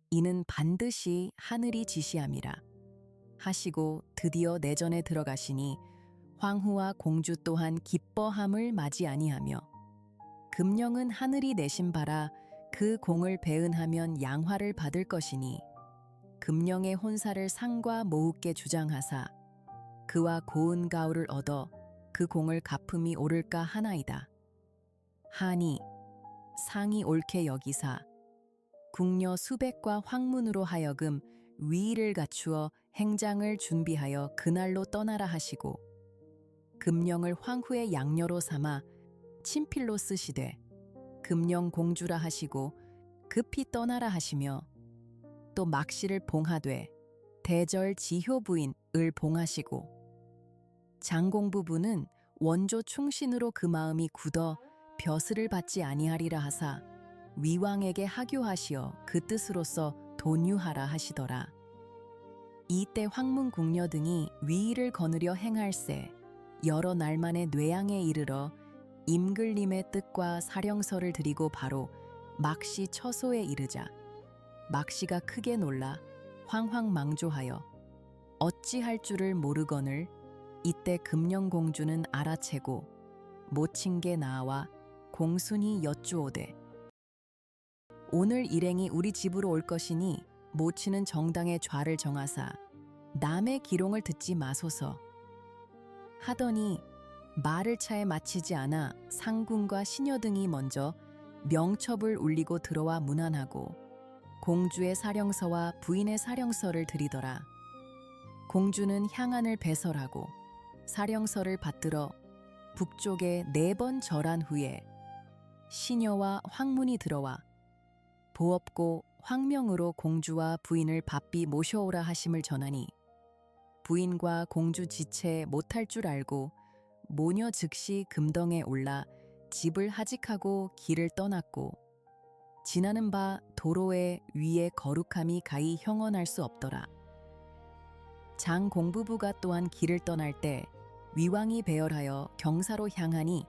이는 반드시 하늘이 지시함이라 하시고 드디어 내전에 들어가시니 황후와 공주 또한 기뻐함을 맞이 아니하며 금령은 하늘이 내신 바라 그 공을 배은하면 양화를 받을 것이니 금령의 혼사를 상과 모욱게 주장하사 그와 고운 가우를 얻어 그 공을 갚음이 오를까 하나이다. 하니 상이 옳게 여기사 궁녀 수백과 황문으로 하여금 위의를 갖추어 행장을 준비하여 그날로 떠나라 하시고 금령을 황후의 양녀로 삼아 친필로 쓰시되 금령 공주라 하시고 급히 떠나라 하시며 또 막씨를 봉하되 대절 지효 부인을 봉하시고 장공부부는 원조 충신으로 그 마음이 굳어 벼슬을 받지 아니하리라 하사 위왕에게 하교하시어 그 뜻으로서 돈유하라 하시더라. 이때 황문 궁녀 등이 위의를 거느려 행할세 여러 날 만에 뇌양에 이르러 임글림의 뜻과 사령서를 드리고 바로 막시 처소에 이르자 막시가 크게 놀라 황황망조하여 어찌할 줄을 모르거늘 이때 금령공주는 알아채고 모친 게 나와 공순히 여쭈오되 오늘 일행이 우리 집으로 올 것이니 모친은 정당의 좌를 정하사 남의 기롱을 듣지 마소서 하더니 말을 차에 마치지 않아 상궁과 시녀 등이 먼저 명첩을 울리고 들어와 문안하고 공주의 사령서와 부인의 사령서를 드리더라. 공주는 향안을 배설하고 사령서를 받들어 북쪽에 4번 절한 후에 시녀와 황문이 들어와 보업고 황명으로 공주와 부인을 바삐 모셔오라 하심을 전하니 부인과 공주 지체 못할 줄 알고 모녀 즉시 금덩에 올라 집을 하직하고 길을 떠났고 지나는 바 도로의 위에 거룩함이 가히 형언할 수 없더라. 장 공부부가 또한 길을 떠날 때 위왕이 배열하여 경사로 향하니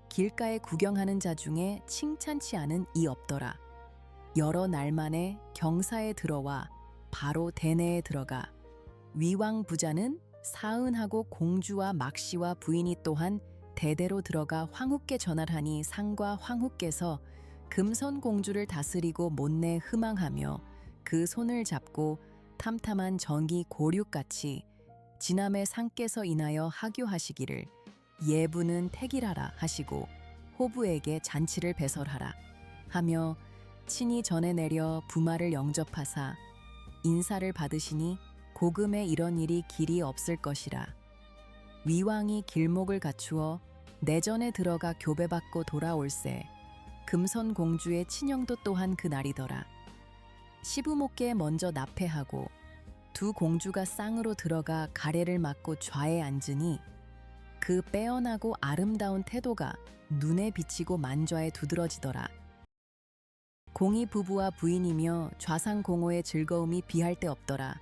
길가에 구경하는 자 중에 칭찬치 않은 이 없더라. 여러 날 만에 경사에 들어와 바로 대내에 들어가 위왕 부자는 사은하고 공주와 막씨와 부인이 또한 대대로 들어가 황후께 전할하니 상과 황후께서 금선 공주를 다스리고 못내 흠앙하며 그 손을 잡고 탐탐한 전기 고륙같이 지남의 상께서 인하여 하교하시기를 예부는 택일하라 하시고 호부에게 잔치를 배설하라 하며 친히 전에 내려 부마를 영접하사 인사를 받으시니 고금에 이런 일이 길이 없을 것이라. 위왕이 길목을 갖추어 내전에 들어가 교배받고 돌아올새 금선공주의 친형도 또한 그 날이더라. 시부모께 먼저 납패하고 두 공주가 쌍으로 들어가 가래를 맞고 좌에 앉으니 그 빼어나고 아름다운 태도가 눈에 비치고 만좌에 두드러지더라. 공이 부부와 부인이며 좌상공호의 즐거움이 비할 데 없더라.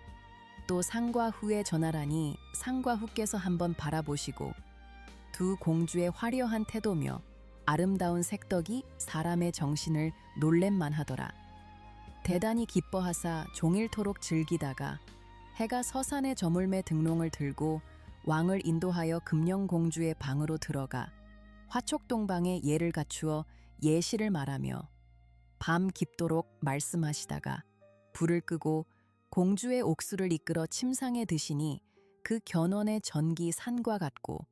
또 상과 후에 전하라니 상과 후께서 한번 바라보시고 두 공주의 화려한 태도며 아름다운 색덕이 사람의 정신을 놀램만 하더라. 대단히 기뻐하사 종일토록 즐기다가 해가 서산에 저물매 등롱을 들고 왕을 인도하여 금령공주의 방으로 들어가 화촉동방에 예를 갖추어 예시를 말하며 밤 깊도록 말씀하시다가 불을 끄고 공주의 옥수를 이끌어 침상에 드시니 그 견원의 전기 산과 같고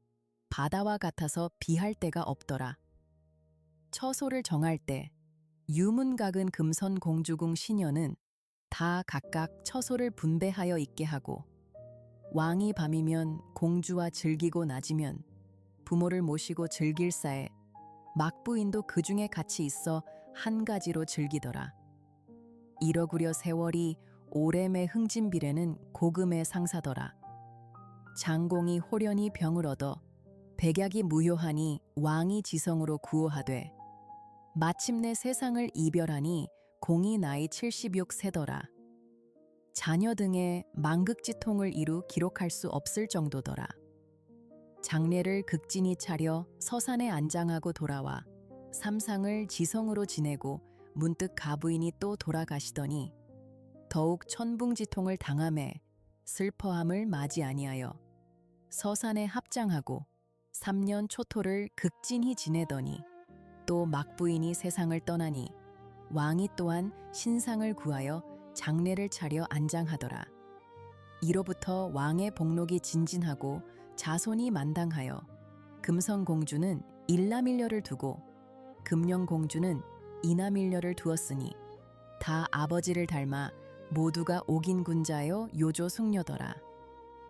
바다와 같아서 비할 데가 없더라. 처소를 정할 때 유문각은 금선공주궁 시녀는 다 각각 처소를 분배하여 있게 하고 왕이 밤이면 공주와 즐기고 낮이면 부모를 모시고 즐길사에 막부인도 그 중에 같이 있어 한 가지로 즐기더라. 이러구려 세월이 오래매 흥진비례는 고금의 상사더라. 장공이 호련히 병을 얻어 백약이 무효하니 왕이 지성으로 구호하되 마침내 세상을 이별하니 공이 나이 76세더라. 자녀 등의 망극지통을 이루 기록할 수 없을 정도더라. 장례를 극진히 차려 서산에 안장하고 돌아와 삼상을 지성으로 지내고 문득 가부인이 또 돌아가시더니 더욱 천붕지통을 당함에 슬퍼함을 맞이 아니하여 서산에 합장하고 3년 초토를 극진히 지내더니 또 막부인이 세상을 떠나니 왕이 또한 신상을 구하여 장례를 차려 안장하더라. 이로부터 왕의 복록이 진진하고 자손이 만당하여 금선공주는 일남일녀를 두고 금령공주는 이남일녀를 두었으니 다 아버지를 닮아 모두가 옥인군자여 요조숙녀더라.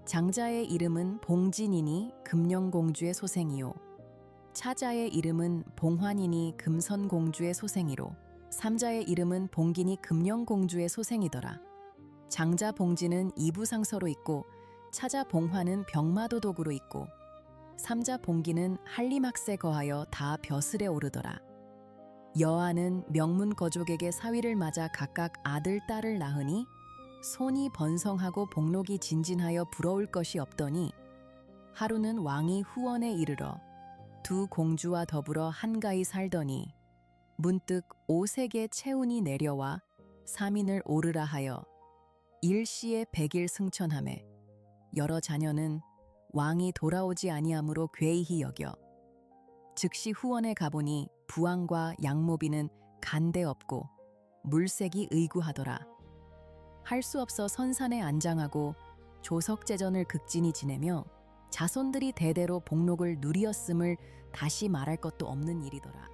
장자의 이름은 봉진이니 금령공주의 소생이요 차자의 이름은 봉환이니 금선공주의 소생이로 삼자의 이름은 봉기니 금령공주의 소생이더라. 장자 봉진은 이부상서로 있고 차자 봉환은 병마도독으로 있고 삼자 봉기는 한림학세 거하여 다 벼슬에 오르더라. 여아는 명문거족에게 사위를 맞아 각각 아들 딸을 낳으니 손이 번성하고 복록이 진진하여 부러울 것이 없더니 하루는 왕이 후원에 이르러 두 공주와 더불어 한가히 살더니 문득 오색의 체운이 내려와 사민을 오르라 하여 일시에 100일 승천하매 여러 자녀는 왕이 돌아오지 아니하므로 괴이히 여겨 즉시 후원에 가보니 부왕과 양모비는 간대 없고 물색이 의구하더라. 할 수 없어 선산에 안장하고 조석제전을 극진히 지내며 자손들이 대대로 복록을 누리었음을 다시 말할 것도 없는 일이더라.